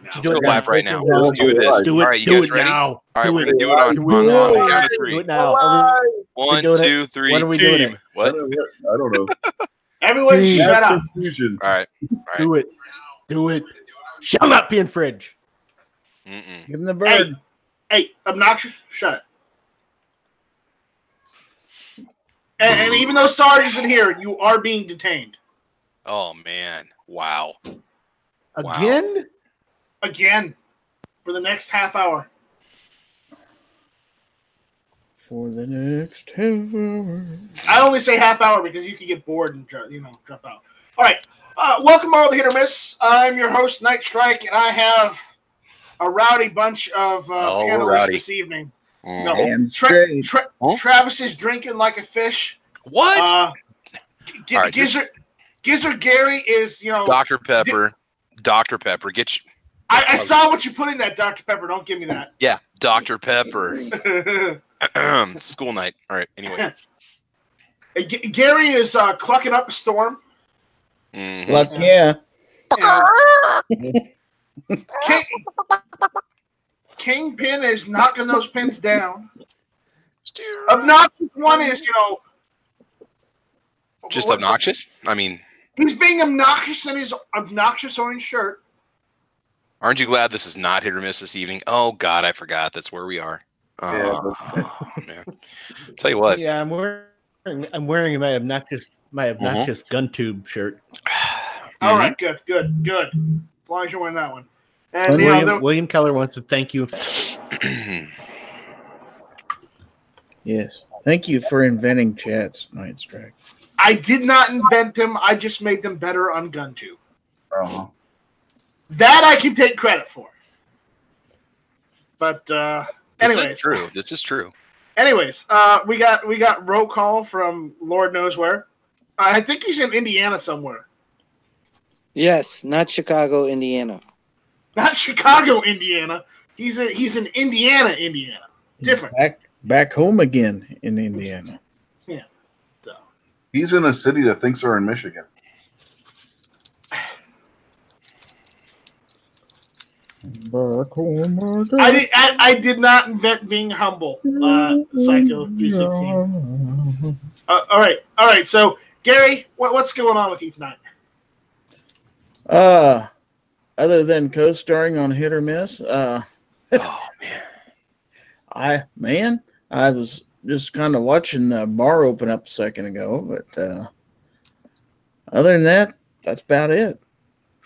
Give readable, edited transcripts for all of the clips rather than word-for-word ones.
Let's go live right now. Let's do this. Do it. All right, you guys ready? Now. All right, we're gonna do it on the count of three. Do it now. 1, 2, 3. When are we doing Team. it? What? I don't know. Everyone, shut up. Confusion. All right. Do it. Do it. Shut up, being fridge. Mm-mm. Give him the bird. Hey, obnoxious, shut up. And even though Sarge isn't here, you are being detained. Oh man! Wow. Again? Again. For the next half hour. For the next half hour. I only say half hour because you can get bored and drop out. All right. Welcome all to Hit or Miss. I'm your host, Night Strike, and I have a rowdy bunch of panelists this evening. Mm-hmm. No, Travis is drinking like a fish. What? Gizzard Gary is, Dr. Pepper. Dr. Pepper. Get you. I saw what you put in that Dr. Pepper. Don't give me that. Yeah, Dr. Pepper. School night. All right. Anyway. Gary is clucking up a storm. Mm-hmm. Luck, yeah. Kingpin is knocking those pins down. Obnoxious one is, just obnoxious? I mean, he's being obnoxious in his obnoxious orange shirt. Aren't you glad this is not Hit or Miss this evening? Oh, God, I forgot. That's where we are. Oh, man. Tell you what. Yeah, I'm wearing my obnoxious gun tube shirt. All right, good. As long as you're wearing that one. And William Keller wants to thank you. Yes. Thank you for inventing chats, Night Strike. I did not invent them. I just made them better on GunTube. Uh-huh. That I can take credit for. But This is true. Anyways, we got roll call from Lord knows where. I think he's in Indiana somewhere. Yes, not Chicago, Indiana. Not Chicago, Indiana. He's in Indiana, Indiana. Different. Back home again in Indiana. Yeah. So. He's in a city that thinks they're in Michigan. Back home again. I did not invent being humble, Psycho 316. All right. So Gary, what's going on with you tonight? Other than co-starring on Hit or Miss, Oh, man. I was just kind of watching the bar open up a second ago, but other than that, that's about it.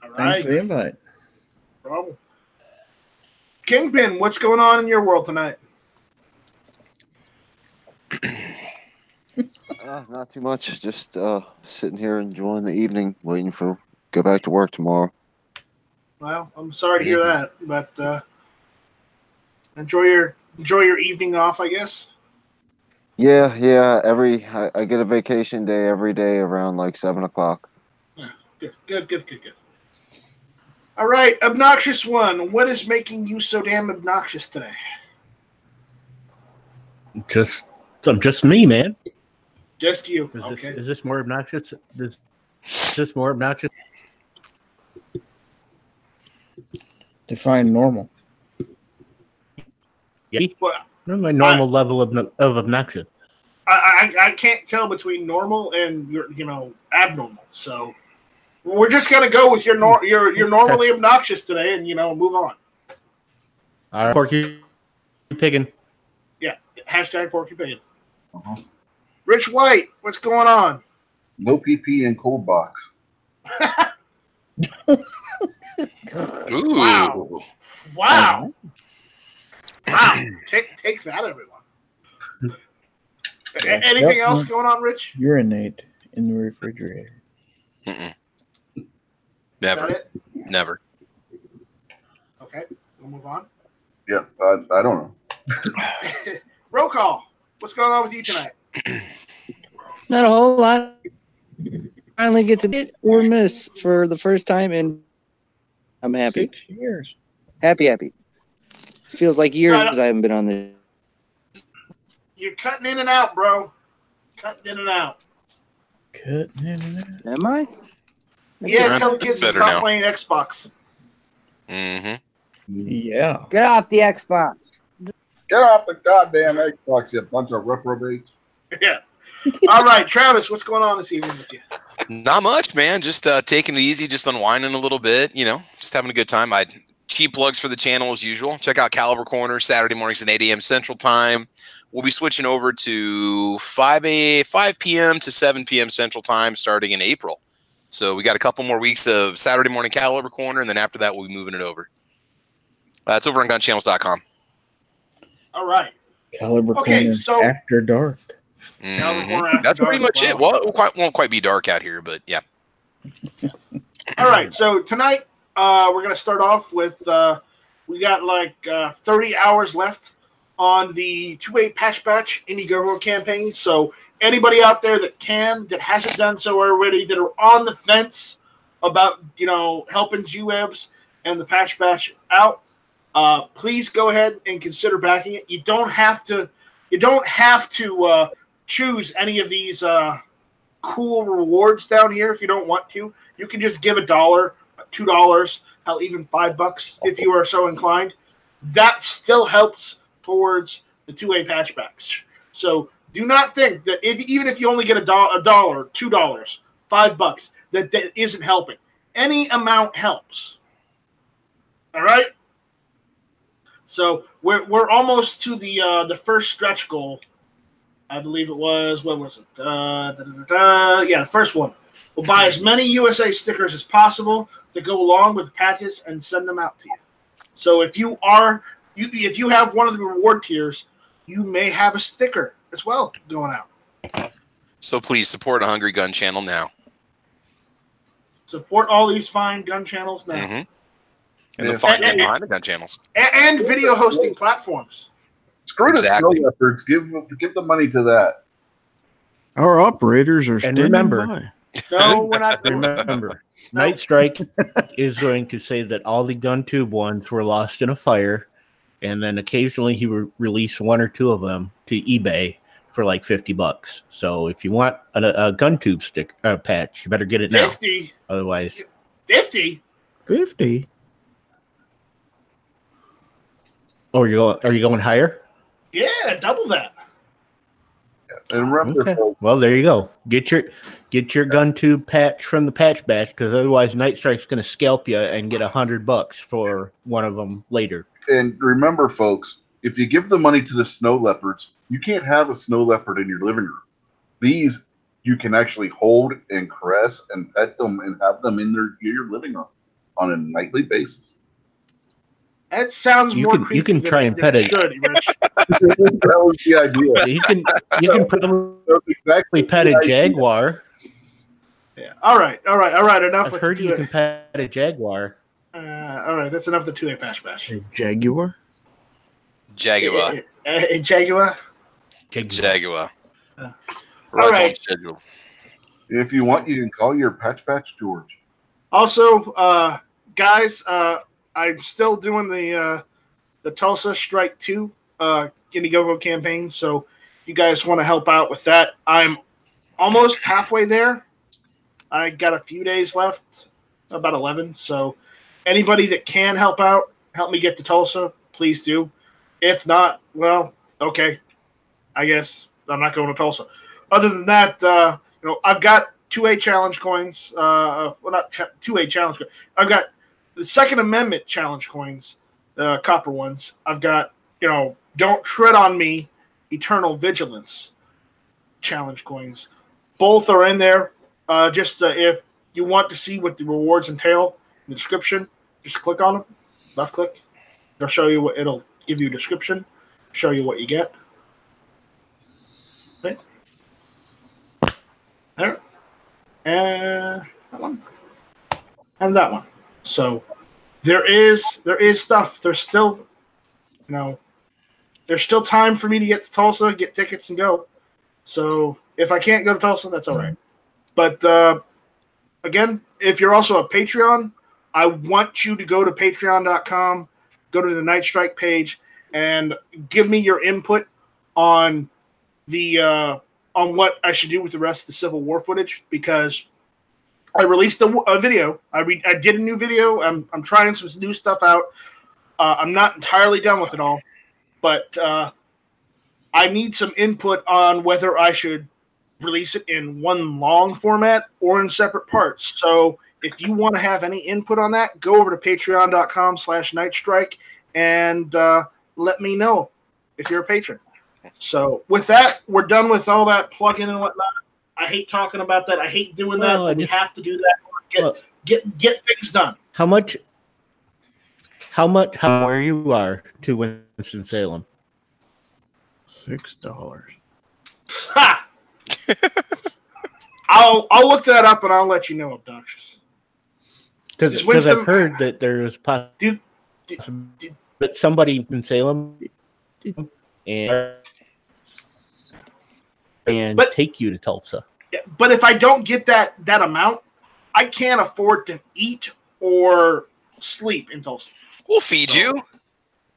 All right. Thanks for the invite. No problem. Kingpin, what's going on in your world tonight? Not too much. Just sitting here enjoying the evening, waiting for go back to work tomorrow. Well, I'm sorry to hear that, but enjoy your evening off, I guess. Yeah. I get a vacation day every day around like 7:00. Yeah, good. All right, obnoxious one. What is making you so damn obnoxious today? I'm just me, man. Just you. Is this more obnoxious? Is this more obnoxious? Define normal. Yeah. Well, My normal level of obnoxious. I can't tell between normal and abnormal. So we're just gonna go with your normally obnoxious today, and move on. All right, Porky Piggin. Yeah, hashtag Porky Piggin. Uh-huh. Rich White, what's going on? No PP in cold box. Ooh. Wow. Take that, everyone. Anything else going on, Rich? Urinate in the refrigerator. Mm-mm. Never. Okay, we'll move on. Yeah, I don't know. Roll call. What's going on with you tonight? Not a whole lot. Finally get to hit or miss for the first time, and I'm happy. 6 years. Happy. Feels like years I haven't been on this. You're cutting in and out, bro. Cutting in and out. Am I? Yeah, tell the kids to stop playing Xbox. Mm-hmm. Yeah. Get off the Xbox. Get off the goddamn Xbox, you bunch of reprobates. Yeah. All right, Travis, what's going on this evening with you? Not much, man. Just taking it easy, just unwinding a little bit, just having a good time. Cheap plugs for the channel as usual. Check out Caliber Corner Saturday mornings at 8 a.m. Central Time. We'll be switching over to 5 p.m. to 7 p.m. Central Time starting in April. So we got a couple more weeks of Saturday morning Caliber Corner, and then after that, we'll be moving it over. It's over on gunchannels.com. All right. Caliber Corner After Dark. Mm-hmm. That's pretty much it. Well, it won't quite be dark out here, but yeah. All right. So tonight we're going to start off with we got like 30 hours left on the 2A Patch Batch Indiegogo campaign. So anybody out there that hasn't done so already, that are on the fence about helping GWebs and the Patch Batch out, please go ahead and consider backing it. You don't have to choose any of these cool rewards down here if you don't want to. You can just give $1, $2, hell, even $5 if you are so inclined. That still helps towards the 2A Patch Batch. So do not think that even if you only get $1, $2, $5, that isn't helping. Any amount helps. All right. So we're almost to the first stretch goal. I believe it was, what was it? Yeah, the first one. We'll buy as many USA stickers as possible to go along with the patches and send them out to you. So if you have one of the reward tiers, you may have a sticker as well going out. So please support a Hungry Gun channel now. Support all these fine gun channels now. Mm-hmm. And the fine behind the gun channels. And video hosting platforms. Screw the snow leopards. Give the money to that. Our operators are standing remember, by. No, we're not. Remember, Night Strike is going to say that all the GunTube ones were lost in a fire, and then occasionally he will release one or two of them to eBay for like $50. So if you want a GunTube stick patch, you better get it now. 50. Otherwise, 50. 50. Oh, are you going higher? Yeah, double that. And remember, okay. Well, there you go. Get your GunTube patch from the Patch Batch, because otherwise Night Strike's going to scalp you and get $100 for one of them later. And remember, folks, if you give the money to the snow leopards, you can't have a snow leopard in your living room. These you can actually hold and caress and pet them and have them in your living room on a nightly basis. That sounds more creepy. You can try and pet it. Should, Rich. That was the idea. You can probably pet a jaguar. Yeah. All right. Enough. I've heard you can pet a jaguar. All right. That's enough of the 2A Patch Bash. A jaguar. Jaguar. A jaguar. Jaguar. All right. If you want, you can call your Patch Batch George. Also, guys, I'm still doing the Tulsa Strike 2 Indiegogo campaign, so you guys want to help out with that. I'm almost halfway there. I got a few days left, about 11. So anybody that can help out, help me get to Tulsa, please do. If not, well, okay. I guess I'm not going to Tulsa. Other than that, I've got 2A challenge coins. Well, not 2A challenge coins. I've got the Second Amendment challenge coins, copper ones. I've got, Don't Tread on Me, Eternal Vigilance challenge coins. Both are in there. If you want to see what the rewards entail in the description, just click on them. Left click. It'll show you it'll give you a description, show you what you get. Okay. There. And that one. And that one. So there is stuff. There's still, there's still time for me to get to Tulsa, get tickets, and go. So if I can't go to Tulsa, that's all right. But again, if you're also a Patreon, I want you to go to patreon.com, go to the Night Strike page, and give me your input on the on what I should do with the rest of the Civil War footage, because I released a video. I did a new video. I'm trying some new stuff out. I'm not entirely done with it all, but I need some input on whether I should release it in one long format or in separate parts. So if you want to have any input on that, go over to patreon.com/nightstrike and let me know if you're a patron. So with that, we're done with all that plug-in and whatnot. I hate talking about that. I hate doing that. But we have to do that. Get things done. How where you are to Winston-Salem? $6. Ha! I'll look that up and I'll let you know, Obnoxious. Because I've heard that there is that somebody in Salem and take you to Tulsa. But if I don't get that amount, I can't afford to eat or sleep in Tulsa. We'll feed you.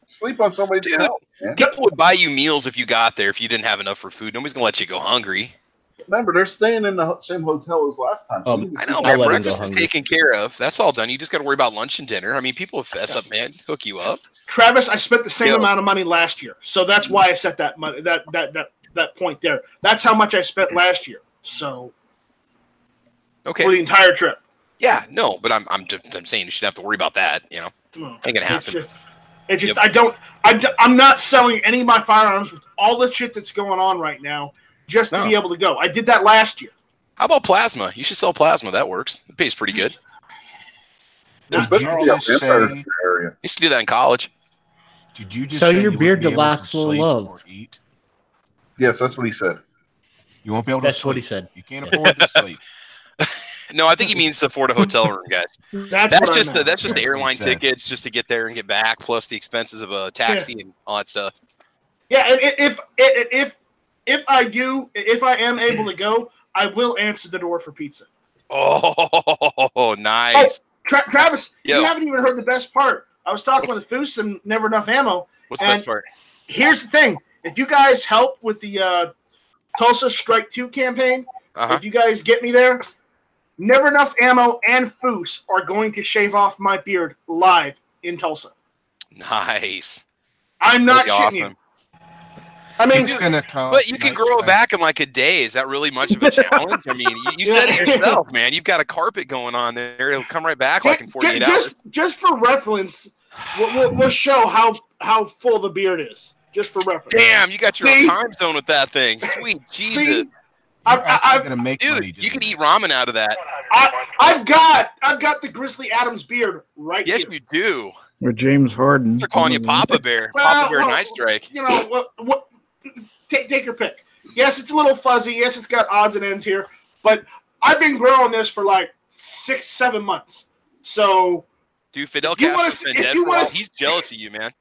Sleep on somebody's couch. People would buy you meals if you got there if you didn't have enough for food. Nobody's going to let you go hungry. Remember, they're staying in the same hotel as last time. So I know, man. Breakfast is taken care of. That's all done. You just got to worry about lunch and dinner. I mean, people would fess up, man. Hook you up. Travis, I spent the same amount of money last year. So that's why I set that money, that point there. That's how much I spent last year. So okay, for the entire trip. Yeah, no, but I'm saying you shouldn't have to worry about that. You know, ain't gonna happen. It's just I'm not selling any of my firearms with all the shit that's going on right now just to be able to go. I did that last year. How about plasma? You should sell plasma. That works. It pays pretty good. Did you just say, used to do that in college. Did you just sell say your you beard to wouldn't be able Lax to sleep Love? or eat? Yes, that's what he said. You won't be able to That's sleep. what he said. You can't afford to sleep. No, I think he means to afford a hotel room, guys. That's just the airline He said. tickets just to get there and get back, plus the expenses of a taxi and all that stuff. Yeah, and if I am able to go, I will answer the door for pizza. Oh, nice. Oh, Travis, you haven't even heard the best part. I was talking with Foose and Never Enough Ammo. What's the best part? Here's the thing. If you guys help with the Tulsa Strike 2 campaign, if you guys get me there, Never Enough Ammo and Foose are going to shave off my beard live in Tulsa. Nice. I'm not shitting you. I mean, but you can grow it back in like a day. Is that really much of a challenge? I mean, you said it yourself, man. You've got a carpet going on there. It'll come right back like in 48 hours. Just for reference, we'll show how full the beard is. Just for reference. Damn, you got your own time zone with that thing. Sweet Jesus. See? Dude, you can eat ramen out of that. I've got the Grizzly Adams beard right here. Yes, you do. Or James Harden. They're calling you Papa Bear. Papa Bear Night Strike. You know what? Take your pick. Yes, it's a little fuzzy. Yes, it's got odds and ends here. But I've been growing this for like 6-7 months. So, dude, Fidel Castro's been dead for a while. He's jealous of you, man.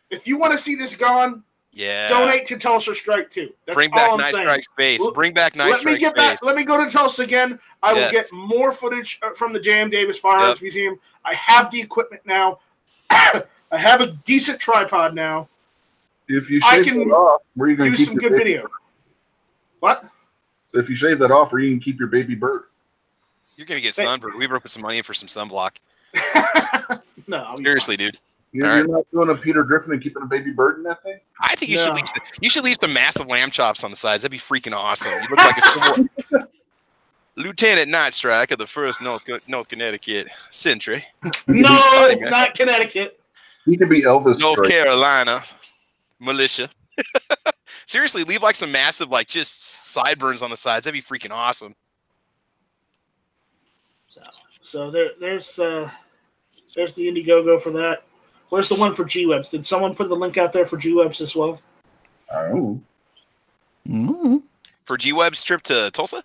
If you want to see this gone, donate to Tulsa Strike 2. That's Bring back Night Strike Space. Bring back Night Strike Space. Let me go to Tulsa again. I will get more footage from the J.M. Davis Firearms Museum. I have the equipment now. I have a decent tripod now. If you shave that off, where are you going to do keep some your good video? What? So if you shave that off, where you can keep your baby bird? You're going to get sunburned. We broke some money in for some sunblock. No, seriously, dude. You're not doing a Peter Griffin and keeping a baby bird in that thing? I think you should leave some massive lamb chops on the sides. That'd be freaking awesome. You look like a Civil War. Lieutenant Night Strike of the 1st North Connecticut Sentry. No, not Connecticut. He could be Elvis. North Carolina Militia. Seriously, leave like some massive, like just sideburns on the sides. That'd be freaking awesome. So there's the Indiegogo for that. Where's the one for G-Webs? Did someone put the link out there for G-Webs as well? Oh. For G-Web's trip to Tulsa?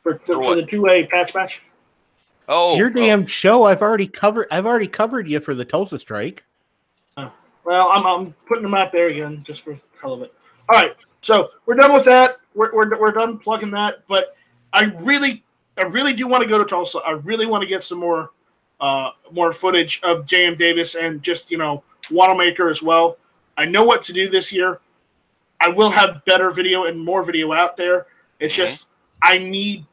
For the 2A patch match? Oh, your damn show. I've already covered you for the Tulsa Strike. Well, I'm putting them out there again just for the hell of it. All right, so we're done with that. We're done plugging that. But I really do want to go to Tulsa. I really want to get some more footage of J.M. Davis and just Wanamaker as well. I know what to do this year. I will have better video and more video out there. It's just I need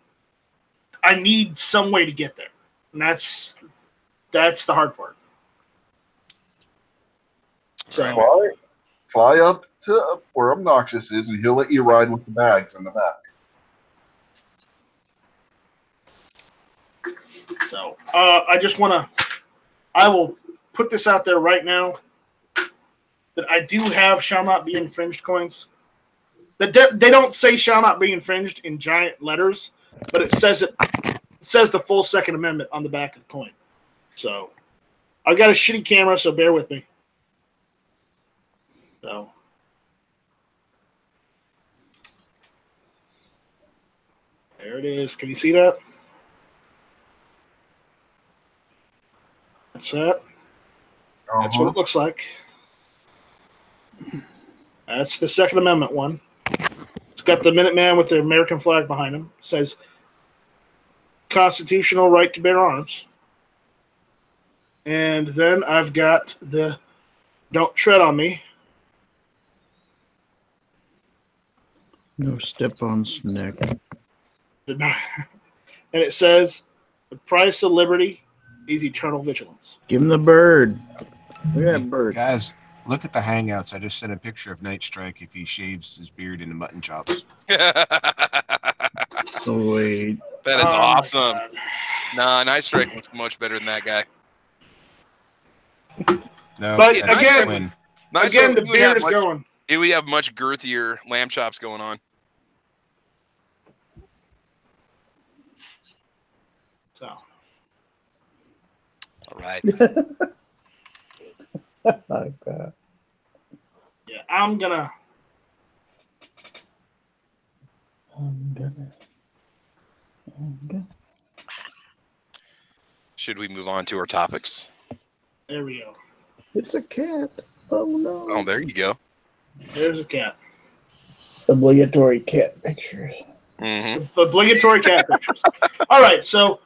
I need some way to get there, and that's the hard part. So fly up to where Obnoxious is, and he'll let you ride with the bags in the back. So I will put this out there right now that I do have shall not be infringed coins. They don't say shall not be infringed in giant letters, but it says the full Second Amendment on the back of the coin. So I've got a shitty camera, so bear with me. So there it is. Can you see that? That's that. That's what it looks like. That's the Second Amendment one. It's got the Minuteman with the American flag behind him. It says constitutional right to bear arms. And then I've got the don't tread on me. No step-ons neck. And it says the price of liberty is eternal vigilance. Give him the bird. Look at that bird. Guys, look at the Hangouts. I just sent a picture of Night Strike if he shaves his beard into mutton chops. Sweet. That is awesome. Nah, Night Strike looks much better than that guy. No, but that's again, when- the beard is going. It would have much girthier lamb chops going on. So. All right. Oh, God. Yeah, I'm gonna. Should we move on to our topics? There we go. It's a cat. Oh, no. Oh, there you go. There's a cat. Obligatory cat pictures. Mm-hmm. Obligatory cat pictures. All right, so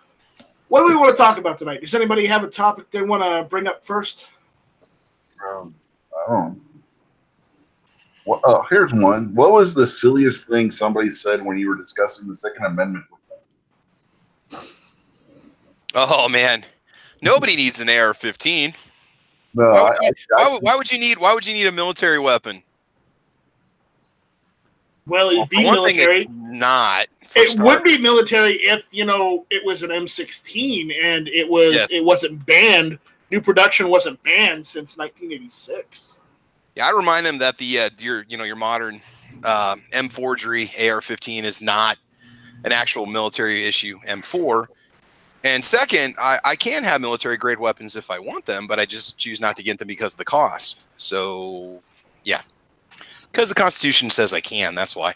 what do we want to talk about tonight? Does anybody have a topic they want to bring up first? Well, here's one. What was the silliest thing somebody said when you were discussing the Second Amendment with them? Oh man, nobody needs an AR-15. No, why would you need a military weapon? Well, it'd be One thing military. it's not. It would be military if it was an M16 and it wasn't banned. New production wasn't banned since 1986. Yeah, I remind them that the your modern M forgery AR-15 is not an actual military issue M4. And second, I can have military grade weapons if I want them, but I just choose not to get them because of the cost. So, yeah, because the Constitution says I can. That's why.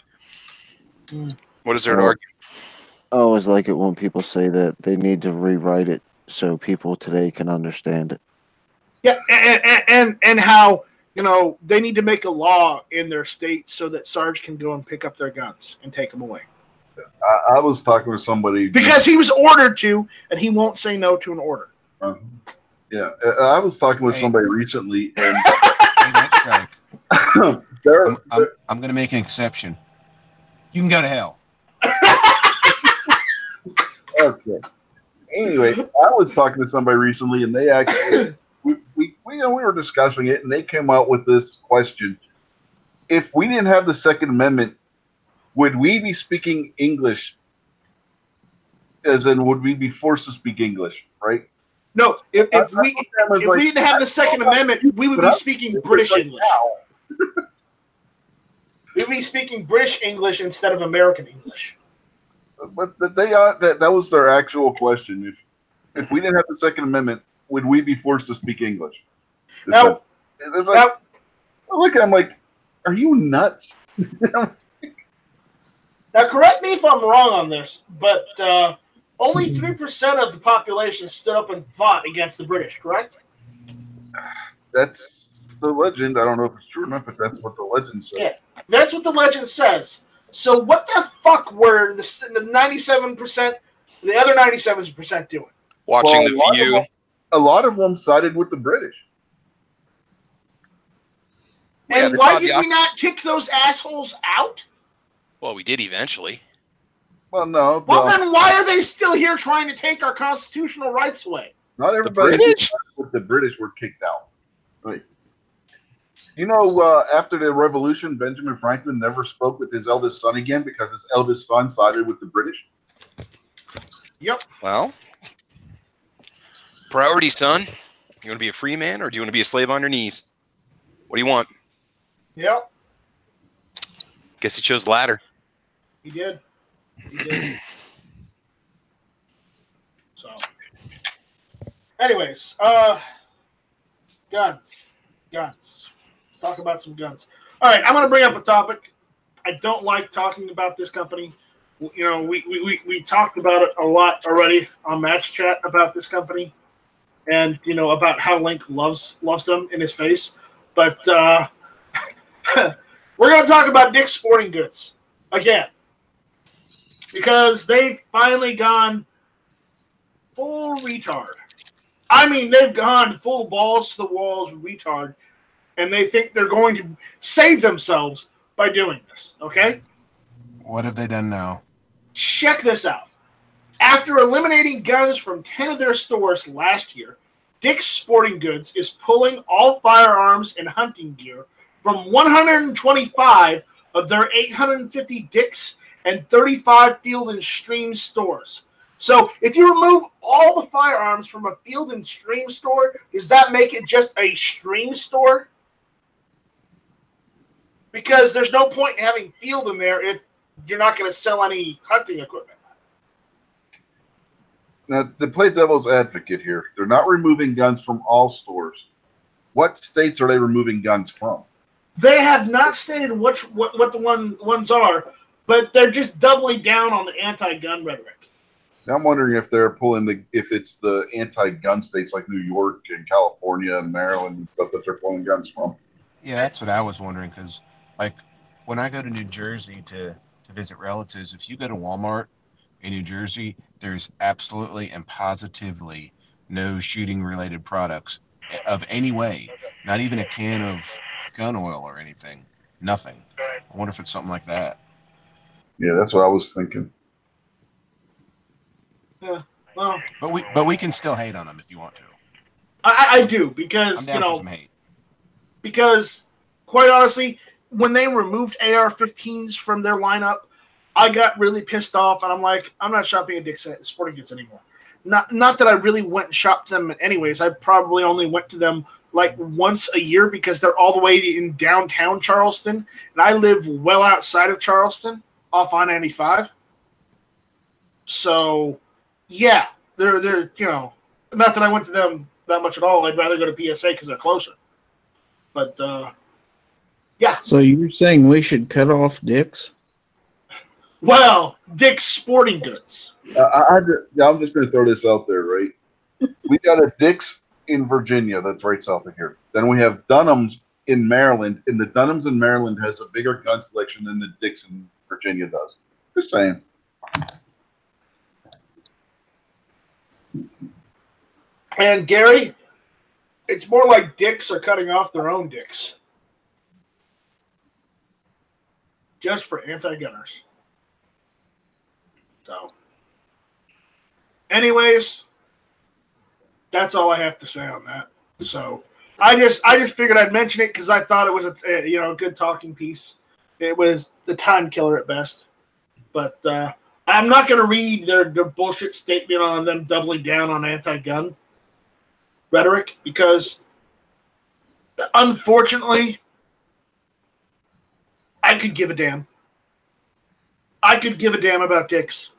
What is there to argue? I always like it when people say that they need to rewrite it so people today can understand it. Yeah, and how they need to make a law in their state so that Sarge can go and pick up their guns and take them away. I was talking with somebody because he was ordered to, and he won't say no to an order. Yeah, I was talking with somebody recently, and Hey, Night Strike. I'm going to make an exception. You can go to hell. Okay. Anyway, I was talking to somebody recently, and they actually we were discussing it, and they came out with this question: if we didn't have the Second Amendment, would we be speaking English? As in, would we be forced to speak English? Right? No. If we didn't have the Second Amendment, we would be speaking British English. We'd be speaking British English instead of American English. But that was their actual question. If we didn't have the Second Amendment, would we be forced to speak English? Now, I look at him like, are you nuts? Now, correct me if I'm wrong on this, but only 3% of the population stood up and fought against the British, correct? That's the legend. I don't know if it's true or not, but that's what the legend says. Yeah, that's what the legend says. So what the fuck were the 97%, the other 97% doing? Watching The View. A lot of them sided with the British. And why did we not kick those assholes out? Well, we did eventually. Well, no. Well, then why are they still here trying to take our constitutional rights away? Not everybody with the British were kicked out. Right. You know, after the Revolution, Benjamin Franklin never spoke with his eldest son again because his eldest son sided with the British. Yep. Well, priority, son. You want to be a free man or do you want to be a slave on your knees? What do you want? Yep. Guess he chose the latter. He did. He did. So, anyways, guns. Let's talk about some guns. All right, I'm going to bring up a topic. I don't like talking about this company. You know, we talked about it a lot already on Match Chat about this company, and you know about how Link loves them in his face. But we're going to talk about Dick's Sporting Goods again because they've finally gone full retard. I mean, they've gone full balls to the walls retard, and they think they're going to save themselves by doing this. Okay? What have they done now? Check this out. After eliminating guns from 10 of their stores last year, Dick's Sporting Goods is pulling all firearms and hunting gear from 125 of their 850 Dick's and 35 Field and Stream stores. So if you remove all the firearms from a Field and Stream store, does that make it just a Stream store? Because there's no point in having Field in there if you're not going to sell any hunting equipment. Now, to play devil's advocate here, they're not removing guns from all stores. What states are they removing guns from? They have not stated what the ones are, but they're just doubling down on the anti-gun rhetoric. Now I'm wondering if they're pulling if it's the anti-gun states like New York and California and Maryland and stuff that they're pulling guns from. Yeah, that's what I was wondering because, like, when I go to New Jersey to visit relatives, if you go to Walmart in New Jersey, there's absolutely and positively no shooting-related products of any way. Not even a can of gun oil or anything. Nothing. I wonder if it's something like that. Yeah, that's what I was thinking. Yeah, well, but we can still hate on them if you want to. I do because I'm down for some hate. Because quite honestly, when they removed AR-15s from their lineup, I got really pissed off, and I'm like, I'm not shopping at Dick's Sporting Goods anymore. Not that I really went and shopped them anyways. I probably only went to them like once a year because they're all the way in downtown Charleston, and I live well outside of Charleston, off I-95. So, yeah, they're you know, not that I went to them that much at all. I'd rather go to PSA because they're closer. But yeah. So you're saying we should cut off Dick's? Well, Dick's Sporting Goods. I'm just going to throw this out there, right? We got a Dick's in Virginia that's right south of here. Then we have Dunham's in Maryland, and the Dunham's in Maryland has a bigger gun selection than the Dick's in Virginia does. Just saying. And Gary, it's more like Dick's are cutting off their own dicks. Just for anti-gunners. So, anyways, that's all I have to say on that. So, I just figured I'd mention it because I thought it was a good talking piece. It was the time killer at best, but I'm not going to read their bullshit statement on them doubling down on anti-gun rhetoric because, unfortunately, I could give a damn. I could give a damn about Dick's.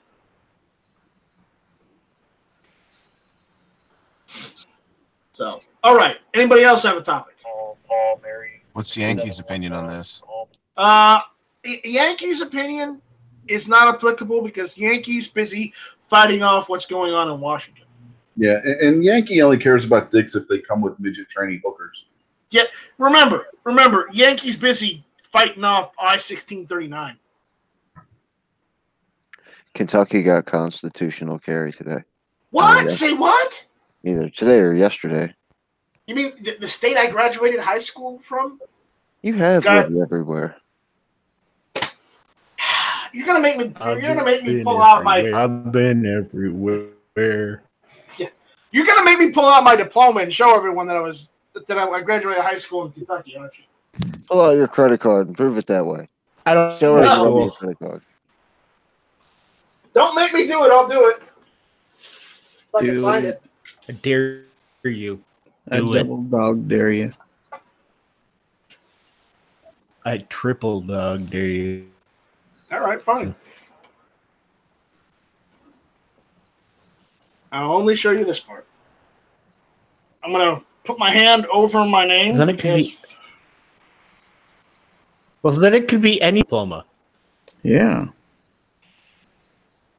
So, all right. Anybody else have a topic? What's the Yankees' opinion on this? Yankees' opinion is not applicable because Yankees busy fighting off what's going on in Washington. Yeah, and Yankee only cares about Dick's if they come with midget training hookers. Yeah, remember, Yankees busy fighting off I-1639. Kentucky got constitutional carry today. What? Say what? Either today or yesterday. You mean the state I graduated high school from? You have lived everywhere. You're gonna make me pull out my. I've been everywhere. You're gonna make me pull out my diploma and show everyone that I graduated high school in Kentucky, aren't you? Pull out your credit card and prove it that way. I don't Show know. everybody your credit card. Don't make me do it. I'll do it. If I can find it. I dare you. I double dog dare you. I triple dog dare you. All right, fine. I'll only show you this part. I'm gonna put my hand over my name. Then it could be. Well, then it could be any diploma. Yeah.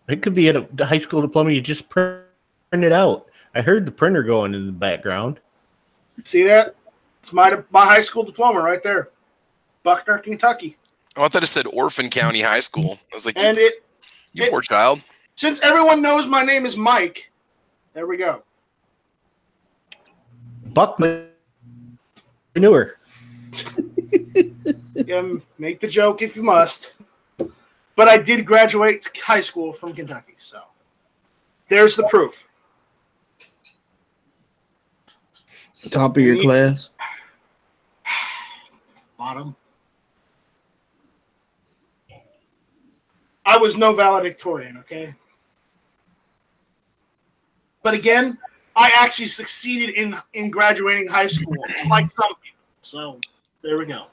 It could be a high school diploma. You just print it out. I heard the printer going in the background. See that? It's my high school diploma right there. Buckner, Kentucky. Oh, I thought it said Orphan County High School. I was like, and you poor child. Since everyone knows my name is Mike, there we go. Buckman manure. Make the joke if you must. But I did graduate high school from Kentucky, so there's the proof. Top of your class? Bottom. I was no valedictorian, okay? But again, I actually succeeded in graduating high school, like some people. So there we go.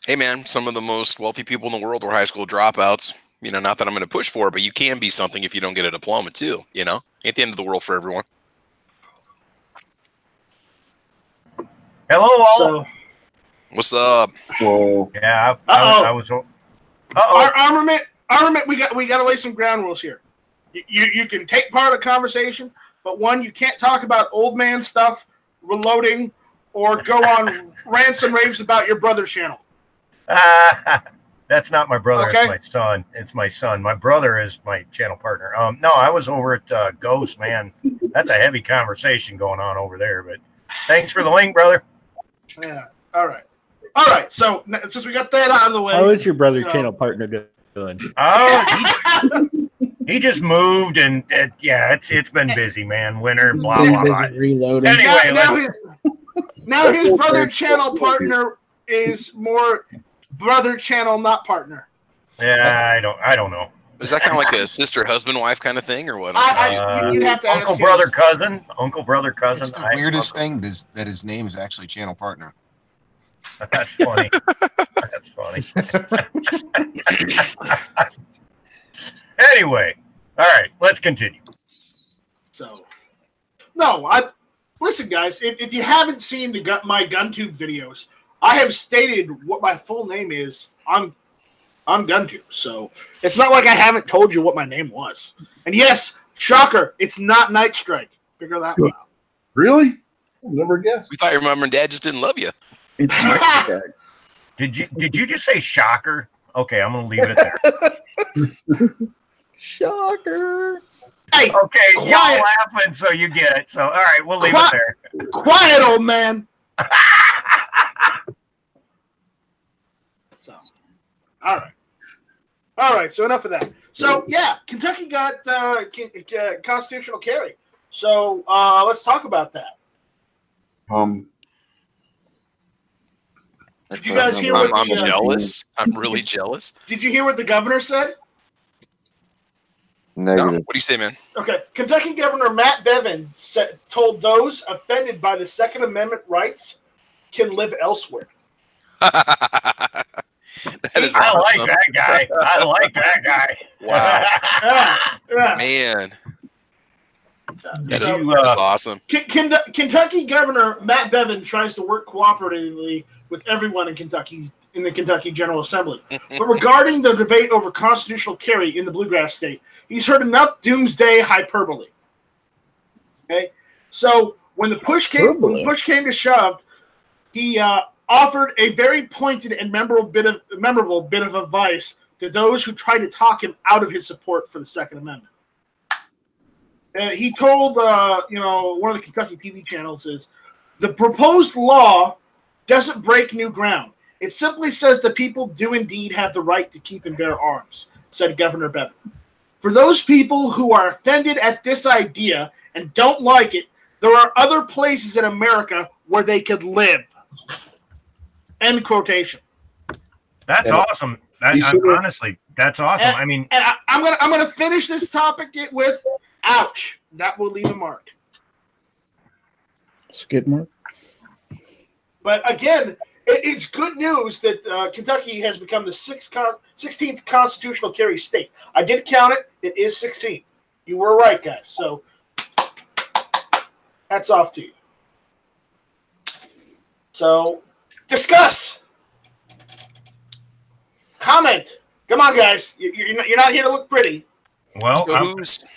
Hey, man, some of the most wealthy people in the world were high school dropouts. You know, not that I'm going to push for it, but you can be something if you don't get a diploma, too. You know, ain't the end of the world for everyone. Hello, all. So, what's up? Whoa. Yeah, I was. Armament. We got to lay some ground rules here. You can take part of the conversation, but one, you can't talk about old man stuff, reloading, or go on rants and raves about your brother's channel. That's not my brother. Okay. It's my son. It's my son. My brother is my channel partner. No, I was over at Ghost, man. That's a heavy conversation going on over there. But thanks for the link, brother. Yeah. All right. So since we got that out of the way, how is your brother channel partner doing? Oh, he just moved, and it's been busy, man. Winter, blah blah blah. Reloading. Anyway, now his brother channel partner is more brother channel, not partner. Yeah, I don't know. Is that kind of like a sister, husband, wife kind of thing, or what? You'd have to ask uncle, brother, cousin. Uncle, brother, cousin. It's the weirdest thing is that his name is actually channel partner. That's funny. That's funny. Anyway, all right, let's continue. So, listen, guys. If you haven't seen my GunTube videos, I have stated what my full name is on GunTube. So it's not like I haven't told you what my name was. And yes, shocker, it's not Night Strike. Figure that one out. Really? I'll never guess. We thought your mom and dad just didn't love you. Did you just say shocker? Okay, I'm gonna leave it there. Shocker. Hey, okay, quiet. y'all laughing, so you get it. So all right, we'll leave it there. Quiet, old man. So, all right. So enough of that. So yeah, Kentucky got constitutional carry. So let's talk about that. Did you guys hear what I'm jealous. I'm really jealous. Did you hear what the governor said? Negative. No. What do you say, man? Okay. Kentucky Governor Matt Bevin told those offended by the Second Amendment rights can live elsewhere. That is I like that guy. Wow. Man. That is awesome. Kentucky Governor Matt Bevin tries to work cooperatively with everyone in Kentucky, in the Kentucky General Assembly. But regarding the debate over constitutional carry in the Bluegrass State, he's heard enough doomsday hyperbole. Okay? So when the push came to shove, he offered a very pointed and memorable bit of advice to those who tried to talk him out of his support for the Second Amendment. He told one of the Kentucky TV channels is the proposed law doesn't break new ground. It simply says the people do indeed have the right to keep and bear arms, said Governor Bevin. For those people who are offended at this idea and don't like it, there are other places in America where they could live. End quotation. That's awesome. Honestly, that's awesome. And I'm gonna finish this topic with, ouch. That will leave a mark. Skid mark. But again, it's good news that Kentucky has become the 16th constitutional carry state. I did count it. It is 16. You were right, guys. So hats off to you. So discuss. Comment. Come on, guys. You're not here to look pretty. Well,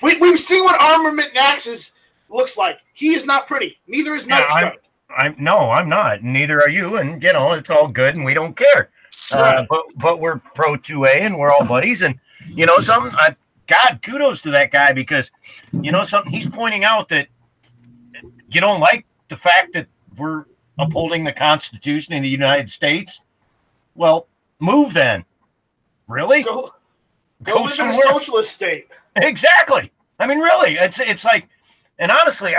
we've seen what Armament Axis looks like. He is not pretty. Neither is Nightstrike. I'm not. Neither are you. And it's all good, and we don't care. Right. But we're pro 2A, and we're all buddies. And something. God, kudos to that guy, because something. He's pointing out that you don't like the fact that we're upholding the Constitution in the United States. Well, move then. Really? Go live in a socialist state. Exactly. I mean, really, it's like, and honestly,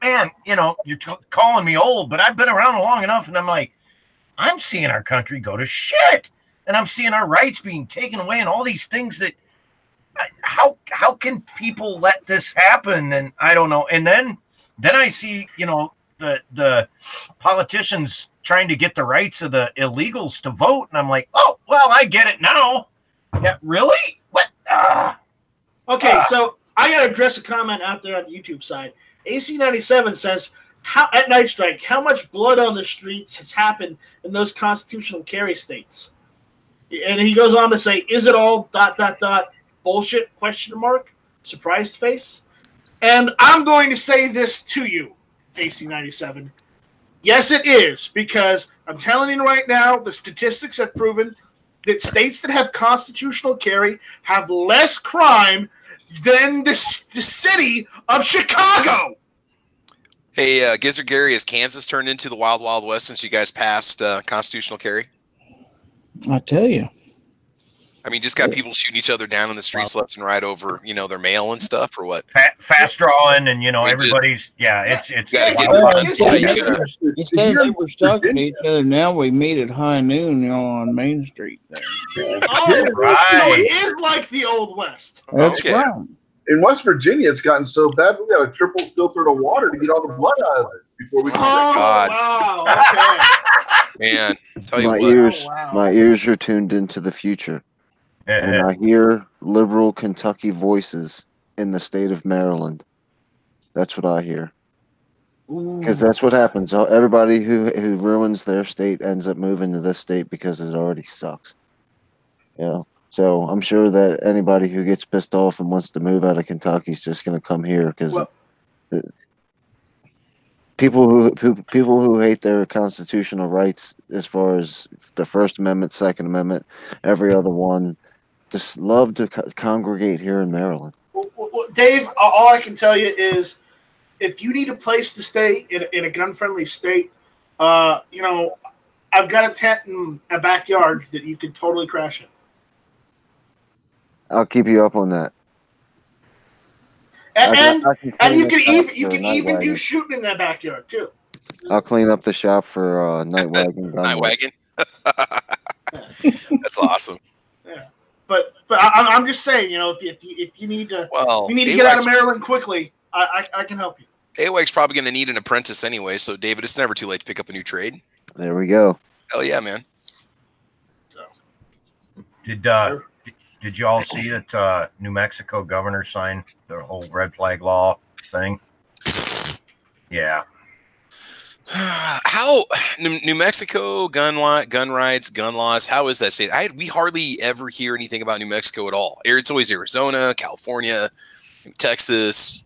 man, you're calling me old, but I've been around long enough, and I'm like, I'm seeing our country go to shit, and I'm seeing our rights being taken away, and all these things that, how can people let this happen? And I don't know. And then I see, the politicians trying to get the rights of the illegals to vote, and I'm like, oh, well, I get it now. Yeah, really? What? Okay, so I got to address a comment out there on the YouTube side. AC97 says, at Nightstrike, how much blood on the streets has happened in those constitutional carry states? And he goes on to say, is it all ... bullshit, ? Surprised face? And I'm going to say this to you, AC97. Yes, it is, because I'm telling you right now, the statistics have proven that states that have constitutional carry have less crime than the city of Chicago. Hey, Gizzard Gary, has Kansas turned into the Wild Wild West since you guys passed constitutional carry? I tell you. I mean, just got people shooting each other down in the streets left and right over, their mail and stuff, or what? Fast drawing, and everybody's it's. Instead of they were talking to each other, now we meet at high noon on Main Street. Oh, right. So it is like the Old West. That's right. In West Virginia, it's gotten so bad we got a triple filter of water to get all the blood out of it before we. Wow! Okay. Man, tell you my ears are tuned into the future. And I hear liberal Kentucky voices in the state of Maryland. That's what I hear. Because that's what happens. Everybody who ruins their state ends up moving to this state because it already sucks. So I'm sure that anybody who gets pissed off and wants to move out of Kentucky is just going to come here because people who hate their constitutional rights, as far as the First Amendment, Second Amendment, every other one, just love to congregate here in Maryland. Well, Dave, all I can tell you is, if you need a place to stay in a gun-friendly state, I've got a tent in a backyard that you could totally crash in. I'll keep you up on that. And you can even do shooting in that backyard too. I'll clean up the shop for Night Wagon. Night Wagon. That's awesome. Yeah, but I'm just saying, if you need to, get out of Maryland quickly, I can help you. AWAG's probably going to need an apprentice anyway, so David, it's never too late to pick up a new trade. There we go. Hell yeah, man. Did you all see that New Mexico governor signed the whole red flag law thing? Yeah. How New Mexico gun rights, gun laws? How is that state? We hardly ever hear anything about New Mexico at all. It's always Arizona, California, Texas,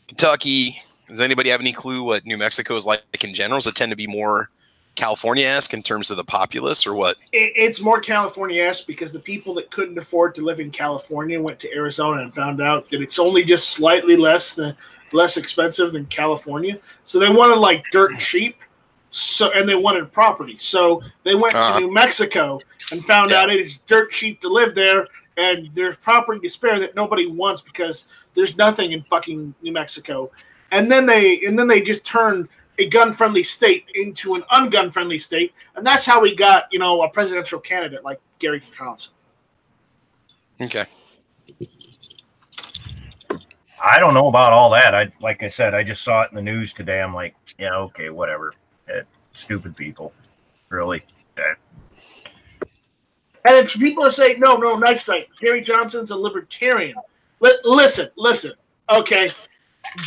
Kentucky. Does anybody have any clue what New Mexico is like in general? Does it tend to be more California-esque in terms of the populace, or what? It's more California-esque because the people that couldn't afford to live in California went to Arizona and found out that it's only just slightly less expensive than California. So they wanted like dirt cheap, So, and they wanted property. So they went to New Mexico and found out it is dirt cheap to live there, and there's property to spare that nobody wants because there's nothing in fucking New Mexico. And then they just turned a gun-friendly state into an un-gun-friendly state, and that's how we got, a presidential candidate like Gary Johnson. Okay. I don't know about all that. Like I said, I just saw it in the news today. I'm like, yeah, okay, whatever. Stupid people, really. And if people are saying, no, Night Strike, Gary Johnson's a libertarian. Listen. Okay,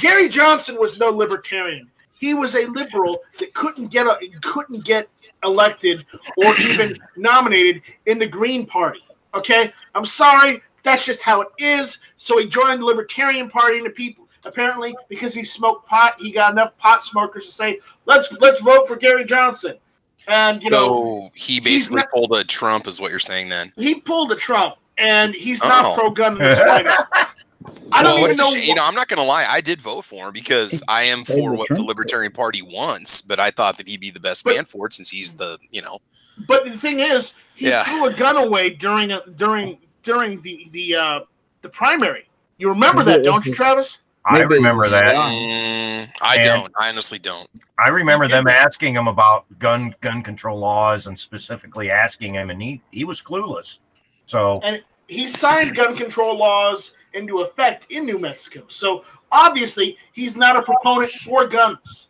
Gary Johnson was no libertarian. He was a liberal that couldn't get elected or even nominated in the Green Party. Okay, I'm sorry, that's just how it is. So he joined the Libertarian Party, and the people apparently because he smoked pot, he got enough pot smokers to say, let's vote for Gary Johnson. And so he basically pulled a Trump, is what you're saying. Then he pulled a Trump, and he's not pro-gun in the slightest. I don't even know. I'm not going to lie. I did vote for him because I am for what the Libertarian Party wants, but I thought that he'd be the best man for it since he's the, But the thing is, he threw a gun away during the primary. You remember that, don't you, Travis? I remember that. I don't. I honestly don't. I remember them asking him about gun control laws and specifically asking him, and he was clueless. So and he signed gun control laws into effect in New Mexico. So obviously, he's not a proponent for guns.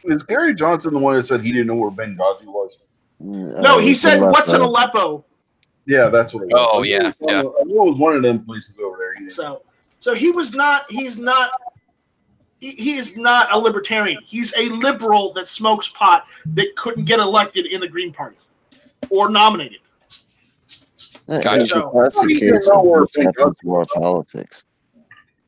Is Gary Johnson the one that said he didn't know where Benghazi was? No, he said, "What's in Aleppo?" Yeah, that's what it was. Oh, yeah. I knew it was one of them places over there. So he was not. He's not. He is not a libertarian. He's a liberal that smokes pot that couldn't get elected in the Green Party or nominated. That's a classic case of what's happened to our politics.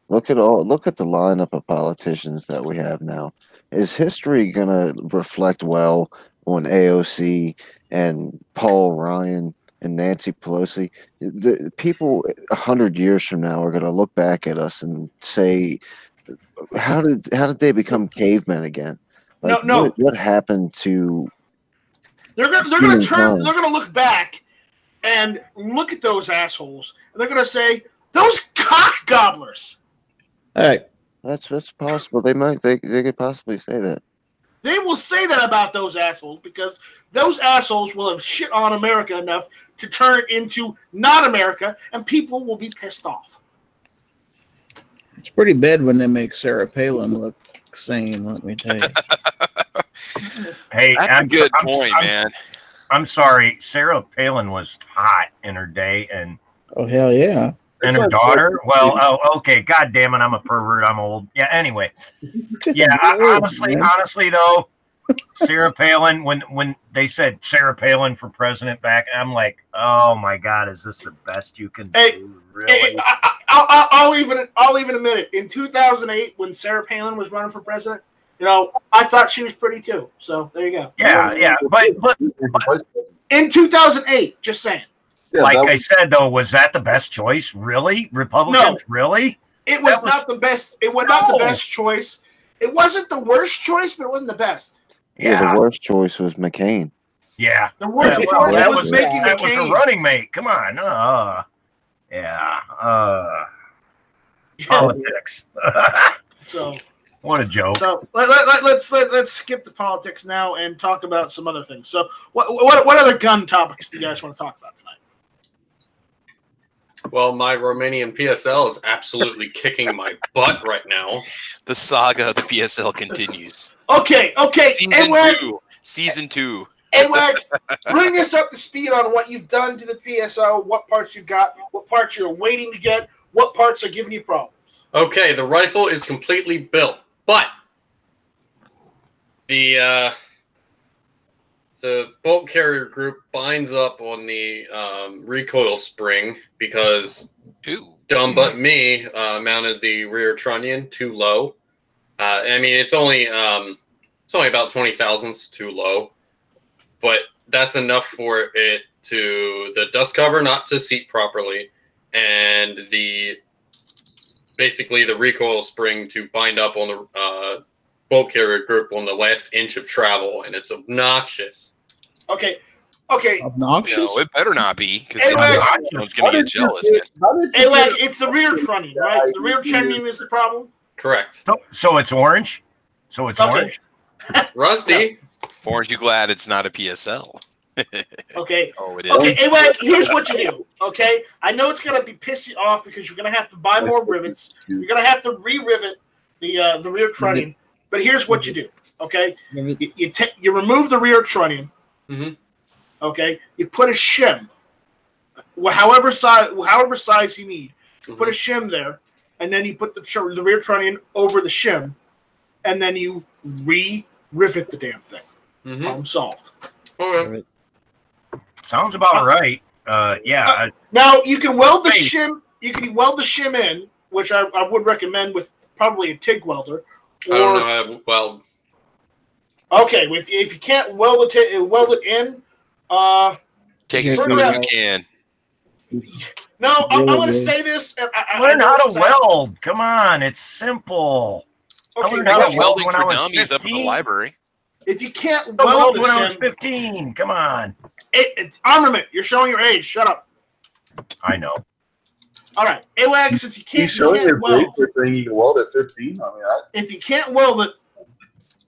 Look at the lineup of politicians that we have now. Is history gonna reflect well on AOC and Paul Ryan and Nancy Pelosi? The people 100 years from now are gonna look back at us and say, "How did they become cavemen again?" Like, no. What happened to? They're gonna turn. They're gonna look back and look at those assholes, and they're gonna say, "Those cock gobblers." All right, that's possible. They could possibly say that. They will say that about those assholes because those assholes will have shit on America enough to turn it into not America, and people will be pissed off. It's pretty bad when they make Sarah Palin look sane, let me tell you. Hey, that's a good point, man. I'm sorry. Sarah Palin was hot in her day, and oh hell yeah. And her daughter. Well, okay. God damn it, I'm a pervert. I'm old. Yeah. Anyway. Yeah. Honestly, though, Sarah Palin. When they said Sarah Palin for president back, I'm like, oh my God, is this the best you can do? Really? I'll even admit it. In 2008, when Sarah Palin was running for president, I thought she was pretty too. So there you go. Yeah. But in 2008, just saying. Yeah, like I said, though, was that the best choice? Really? Republicans? No. Really? It was not the best. It was not the best choice. It wasn't the worst choice, but it wasn't the best. Yeah, the worst choice was McCain. Yeah. The worst choice was making that McCain. was her running mate. Come on. Politics. So what a joke. So let's skip the politics now and talk about some other things. So what other gun topics do you guys want to talk about tonight? Well, my Romanian PSL is absolutely kicking my butt right now. The saga of the PSL continues. Okay. Season 2. AWAC, bring us up to speed on what you've done to the PSL, what parts you got, what parts you're waiting to get, what parts are giving you problems. Okay, the rifle is completely built, but the bolt carrier group binds up on the recoil spring because dumb but me mounted the rear trunnion too low. I mean, it's only about 20 thousandths too low, but that's enough for it to the dust cover not to seat properly, and basically the recoil spring to bind up on bulk carrier group on the last inch of travel, and it's obnoxious. Okay. Obnoxious? No, it better not be, because Hey, someone's going to get jealous. Hey, like, it's the rear trunnion, right? The rear trunnion is the problem? Correct. So it's orange? So it's orange? It's rusty. Aren't you glad it's not a PSL? Okay. Oh, it is. Okay, hey, like, here's what you do, okay? I know it's going to be pissing off because you're going to have to buy more rivets. You're going to have to re-rivet the rear trunnion. But here's what you do, okay? You remove the rear trunnion. Mm-hmm. Okay, you put a shim, however size you need. You put a shim there, and then you put the rear trunnion over the shim, and then you re-rivet the damn thing. Problem solved. Okay. Sounds about right. Yeah. Now you can weld the shim. You can weld the shim in, which I would recommend with probably a TIG welder. I don't know how to weld. Okay, if you can't weld it in. Take it slow as you can. No, I'm going to say this. Learn how to weld. Come on, it's simple. Okay, I learned how to weld welding when for I was dummies 15. up in the library. If you can't I weld welded when I was the 15. Come on. it's armament. You're showing your age. Shut up. I know. All right, AWAG, since you can't showing your grade weld, for saying you can weld at 15. I mean, if you can't weld it,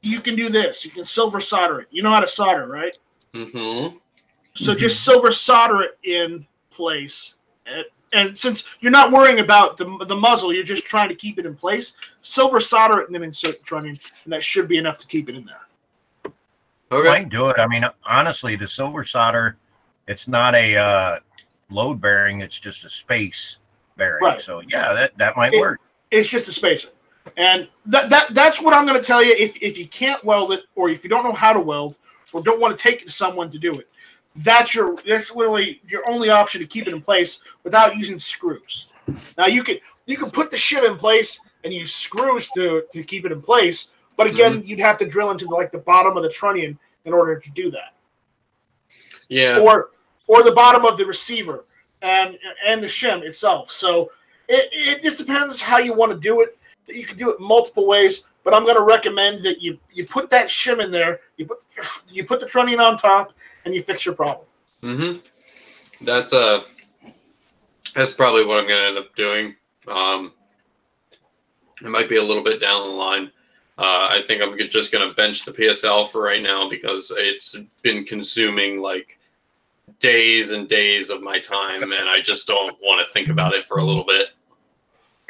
you can do this. You can silver solder it. You know how to solder, right? Mm-hmm. So just silver solder it in place. And since you're not worrying about the muzzle, you're just trying to keep it in place, silver solder it and then insert the trunnion, and that should be enough to keep it in there. Okay. I can do it. I mean, honestly, the silver solder, it's not a load bearing. It's just a space bearing. Right. So, yeah, that might work. It's just a spacer. And that's what I'm going to tell you. If you can't weld it, or if you don't know how to weld, or don't want to take it to someone to do it, that's literally your only option to keep it in place without using screws. Now you can put the shim in place and use screws to keep it in place, but again, you'd have to drill into the bottom of the trunnion in order to do that. Yeah. Or the bottom of the receiver and the shim itself. So it just depends how you want to do it. You can do it multiple ways, but I'm going to recommend that you put that shim in there, you put the trunnion on top, and you fix your problem. Mm-hmm. That's probably what I'm going to end up doing. It might be a little bit down the line. I think I'm just going to bench the PSL for right now because it's been consuming days and days of my time, and I just don't want to think about it for a little bit.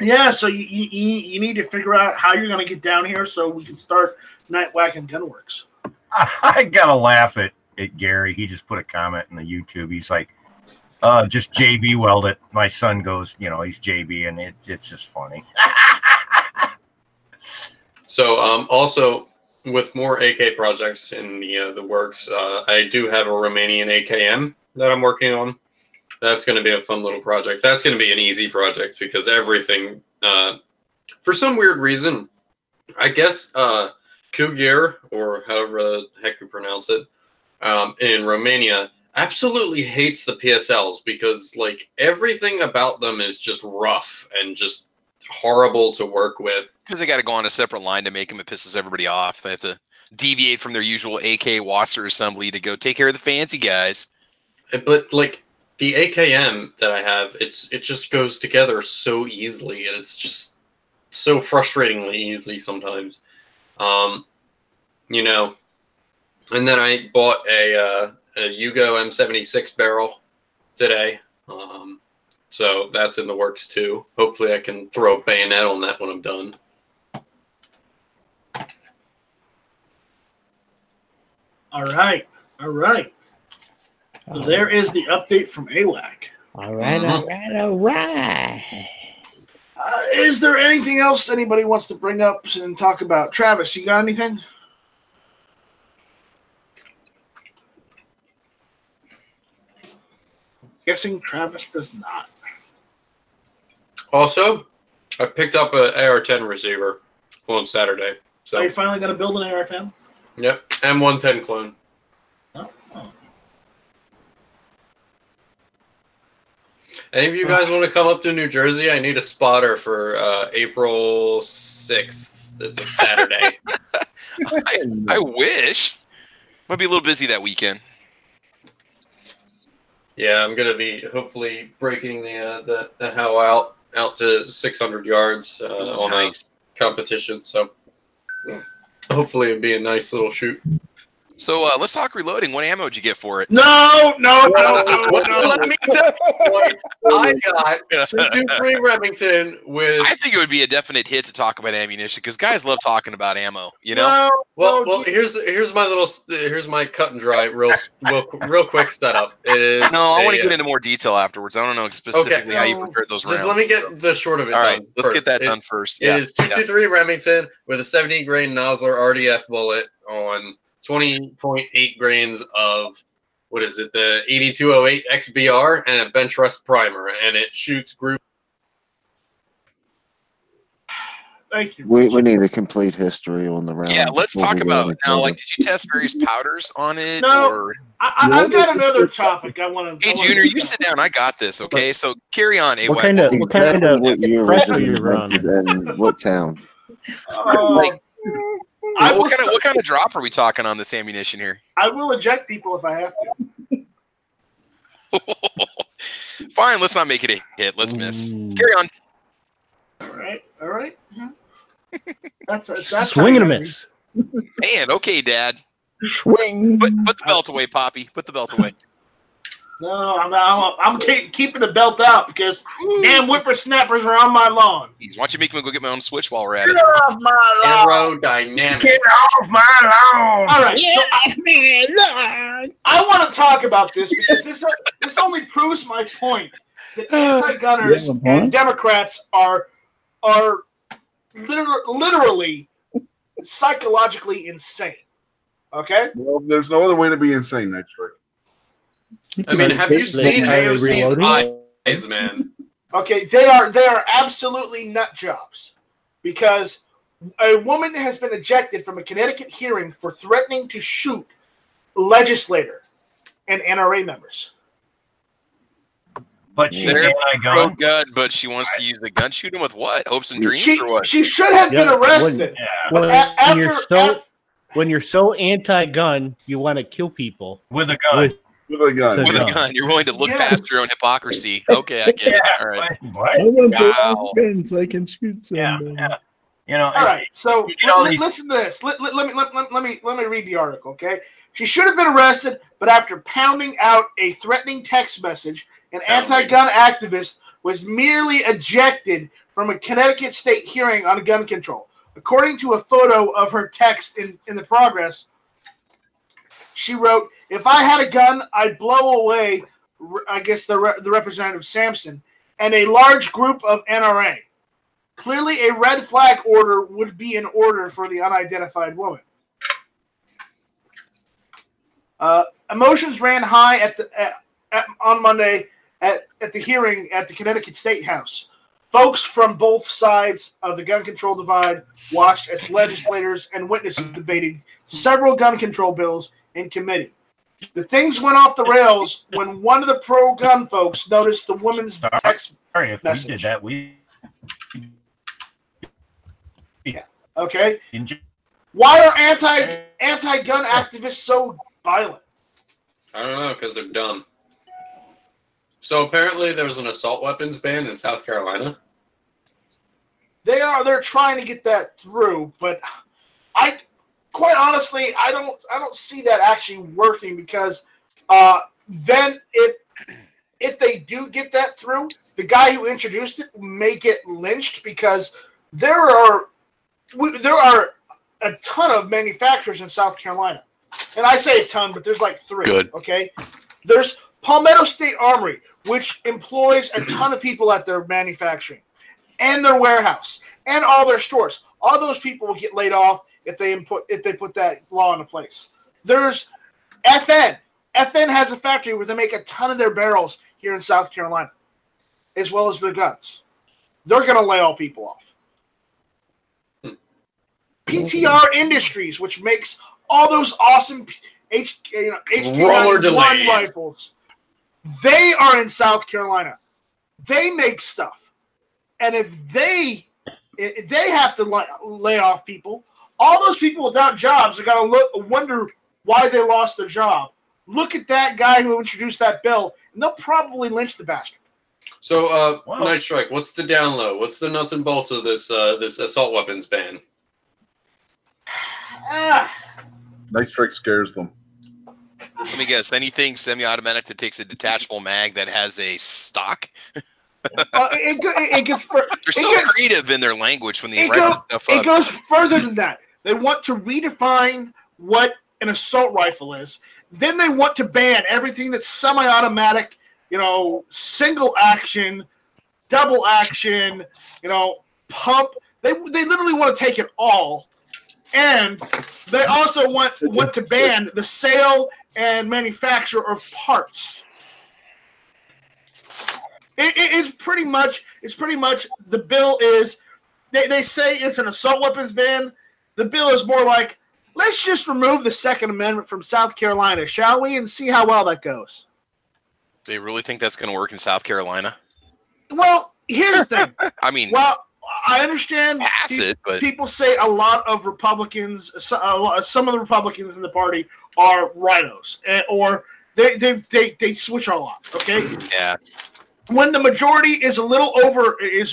Yeah, so you need to figure out how you're going to get down here so we can start Night Whacking Gunworks. I got to laugh at Gary. He just put a comment in the YouTube. He's like, just JB weld it. My son goes, he's JB, and it's just funny. So also with more AK projects in the works, I do have a Romanian AKM that I'm working on. That's going to be a fun little project. That's going to be an easy project because everything, for some weird reason, I guess Kugir, or however the heck you pronounce it, in Romania, absolutely hates the PSLs because everything about them is just rough and just horrible to work with. Because they got to go on a separate line to make them. It pisses everybody off. They have to deviate from their usual AK Wasser assembly to go take care of the fancy guys. But the AKM that I have, it just goes together so easily, and it's just so frustratingly easy sometimes. And then I bought a Yugo M76 barrel today. So that's in the works too. Hopefully I can throw a bayonet on that when I'm done. All right. So there is the update from AWAC. All right. Is there anything else anybody wants to bring up and talk about? Travis, you got anything? Guessing Travis does not. Also, I picked up an AR-10 receiver on Saturday. So Are you finally going to build an AR-10? Yep, M110 clone. Oh. Any of you guys want to come up to New Jersey? I need a spotter for April 6th. It's a Saturday. I wish. Might be a little busy that weekend. Yeah, I'm gonna be hopefully breaking the how out to 600 yards on a competition. So hopefully it'll be a nice little shoot. So let's talk reloading. What ammo did you get for it? No. Let me tell you, I got 223 Remington with. I think it would be a definite hit to talk about ammunition because guys love talking about ammo. You know. Well, here's my cut and dry real quick setup. I want to get into more detail afterwards. I don't know specifically how you prepared those rounds. Just let me get the short of it. All right, done let's first. get that done first. It is 223 Remington with a 70 grain Nosler RDF bullet on 20.8 grains of what is it? The 8208 XBR and a bench rest primer, and it shoots group. Thank you. We need a complete history on the round. Yeah, let's talk about it now. Like, did you test various powders on it? No, or... I've got another topic I want to. Hey, Junior, you sit down. I got this. Okay, so carry on. What kind of pressure you run and what town? What kind of drop are we talking on this ammunition here? I will eject people if I have to. Fine, let's not make it a hit. Let's miss. Carry on. All right. That's swing and a miss. Man, okay, Dad. Swing. Put the belt away, Poppy. Put the belt away. No, I'm keeping the belt out because damn whippersnappers are on my lawn. Why don't you make me go get my own switch while we're at it? Get off my lawn. Aerodynamics. Get off my lawn. All right. So I want to talk about this because this only proves my point that anti-gunners and Democrats are literally psychologically insane. Okay? Well, there's no other way to be insane, Night Strike. I mean, have you seen AOC's eyes, man? Okay, they are absolutely nut jobs because a woman has been ejected from a Connecticut hearing for threatening to shoot a legislator and NRA members. But she's anti-gun. But she wants to use the gun. Shoot him with what? Hopes and dreams or what? She should have been arrested. When you're so anti-gun, you want to kill people with a gun. With a gun. You're willing to look past your own hypocrisy. Okay, I get it. All right. I want to spin so I can shoot somebody. Yeah. You know. All right. So listen to this. Let me read the article. Okay. She should have been arrested, but after pounding out a threatening text message, an anti-gun activist was merely ejected from a Connecticut state hearing on gun control. According to a photo of her text in the progress, she wrote, "If I had a gun, I'd blow away," I guess the Representative Sampson, and a large group of NRA. Clearly, a red flag order would be in order for the unidentified woman. Emotions ran high on Monday at the hearing at the Connecticut State House. Folks from both sides of the gun control divide watched as legislators and witnesses debated several gun control bills in committee. The things went off the rails when one of the pro-gun folks noticed the woman's text message. We did that. Yeah. Okay. Why are anti-gun activists so violent? I don't know, because they're dumb. So apparently there was an assault weapons ban in South Carolina. They're trying to get that through, but quite honestly, I don't see that actually working because then if they do get that through, the guy who introduced it may get lynched because there are a ton of manufacturers in South Carolina. And I say a ton, but there's like 3. Good. Okay? There's Palmetto State Armory, which employs a ton of people at their manufacturing and their warehouse and all their stores. All those people will get laid off if they put that law into place. There's FN. FN has a factory where they make a ton of their barrels here in South Carolina, as well as their guns. They're going to lay all people off. PTR Industries, which makes all those awesome HK91 rifles. They are in South Carolina. They make stuff. And if they have to lay off people, All those people without jobs are going to wonder why they lost their job. Look at that guy who introduced that bill, and they'll probably lynch the bastard. So, Night Strike, what's the down low? What's the nuts and bolts of this this assault weapons ban? Night Strike scares them. Let me guess. Anything semi-automatic that takes a detachable mag that has a stock? They're so creative in their language when they write this stuff up. It goes further than that. They want to redefine what an assault rifle is. Then they want to ban everything that's semi-automatic, single action, double action, pump. They literally want to take it all. And they also want to ban the sale and manufacture of parts. It's pretty much the bill is they say it's an assault weapons ban. The bill is more like, let's just remove the Second Amendment from South Carolina, shall we, and see how well that goes. They really think that's going to work in South Carolina? Well, here's the thing. I mean, I understand people say a lot of Republicans, some of the Republicans in the party are rhinos, or they switch a lot. Okay. Yeah. When the majority is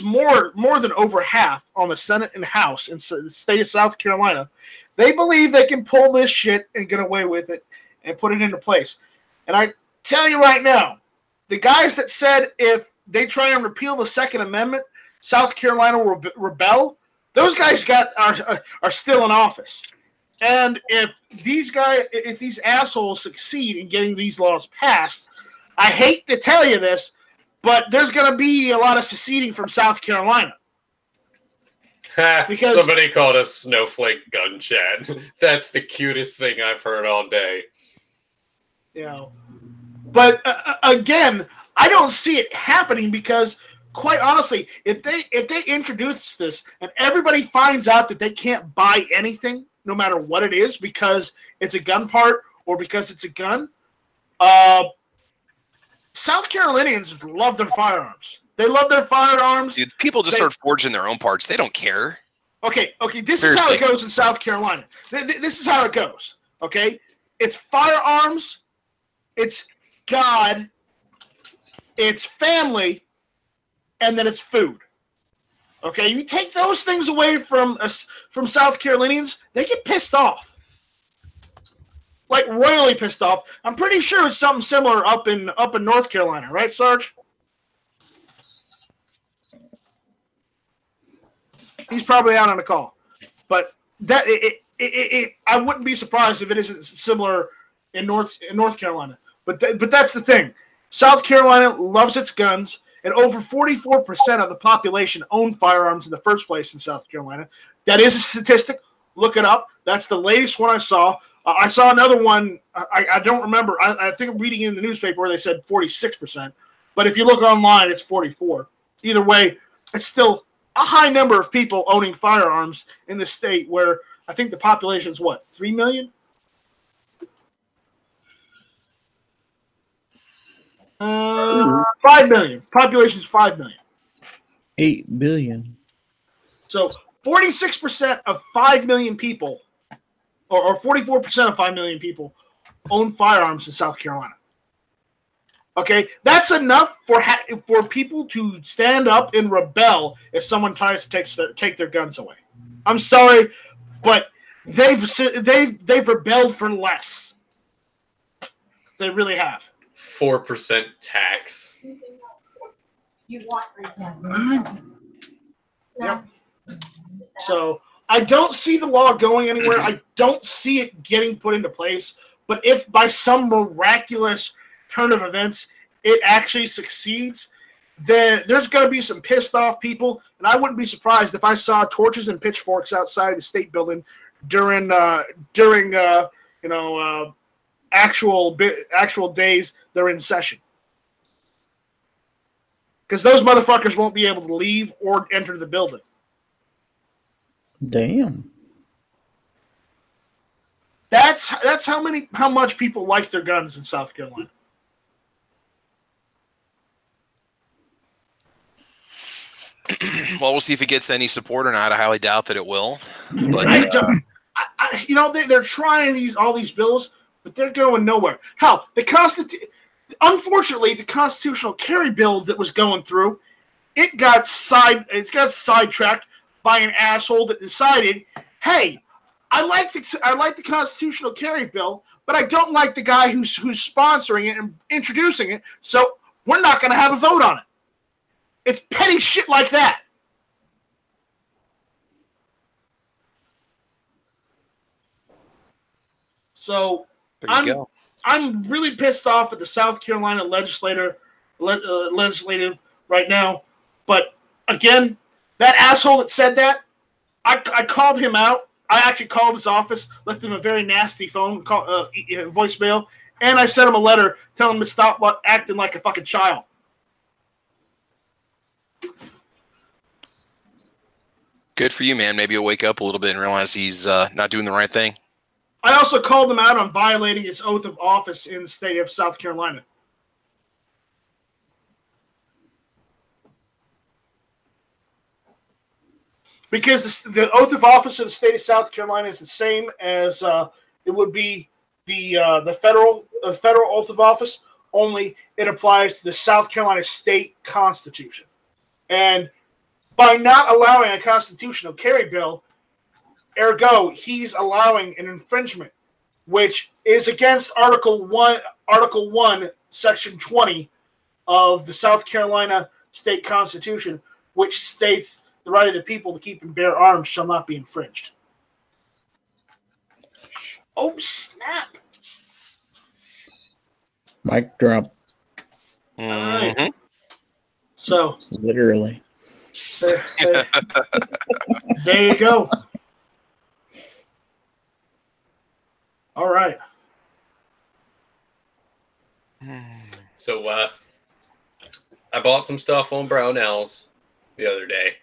more than over half on the Senate and House in the state of South Carolina, they believe they can pull this shit and get away with it and put it into place. And I tell you right now, the guys that said if they try and repeal the Second Amendment, South Carolina will rebel, those guys are still in office. And if these assholes succeed in getting these laws passed, I hate to tell you this, but there's going to be a lot of seceding from South Carolina. Because somebody called us snowflake gun chat. That's the cutest thing I've heard all day. But again, I don't see it happening because, quite honestly, if they introduce this and everybody finds out that they can't buy anything, no matter what it is, because it's a gun part or because it's a gun, South Carolinians love their firearms. They love their firearms. Dude, people just start forging their own parts. They don't care. Okay. This is how it goes in South Carolina. This is how it goes. Okay, it's firearms, it's God, it's family, and then it's food. Okay, you take those things away from South Carolinians, they get pissed off. Like royally pissed off. I'm pretty sure it's something similar up in North Carolina, right, Sarge? He's probably out on a call, but that I wouldn't be surprised if it isn't similar in North Carolina. But that's the thing. South Carolina loves its guns, and over 44% of the population own firearms in the first place in South Carolina. That is a statistic. Look it up. That's the latest one I saw. I saw another one. I don't remember. I think I'm reading in the newspaper where they said 46%. But if you look online, it's 44%. Either way, it's still a high number of people owning firearms in the state where I think the population is what, 3 million? 5 million. Population is 5 million. 8 billion. So 46% of 5 million people, or 44% of 5 million people, own firearms in South Carolina. Okay, that's enough for people to stand up and rebel if someone tries to take their guns away. I'm sorry, but they've rebelled for less. They really have. 4% tax. You want right now. Yep. So I don't see the law going anywhere. I don't see it getting put into place. But if by some miraculous turn of events it actually succeeds, then there's going to be some pissed off people. And I wouldn't be surprised if I saw torches and pitchforks outside the state building during actual days they're in session. Because those motherfuckers won't be able to leave or enter the building. Damn. That's how much people like their guns in South Carolina. Well, we'll see if it gets any support or not. I highly doubt that it will. But you know, they're trying all these bills, but they're going nowhere. Hell, unfortunately, the constitutional carry bill that was going through, it got sidetracked by an asshole that decided, hey, I like the constitutional carry bill, but I don't like the guy who's sponsoring it and introducing it, so we're not going to have a vote on it. It's petty shit like that. So I'm really pissed off at the South Carolina legislative right now. But again, that asshole that said that, I called him out. I actually called his office, left him a very nasty voicemail, and I sent him a letter telling him to stop acting like a fucking child. Good for you, man. Maybe you'll wake up a little bit and realize he's not doing the right thing. I also called him out on violating his oath of office in the state of South Carolina. Because the oath of office in the state of South Carolina is the same as it would be the federal oath of office, only it applies to the South Carolina state constitution. And by not allowing a constitutional carry bill, ergo, he's allowing an infringement, which is against Article 1, Section 20 of the South Carolina State Constitution, which states the right of the people to keep and bear arms shall not be infringed. Oh, snap. Mic drop. All right. So, literally. There you go. All right. So I bought some stuff on Brownells the other day,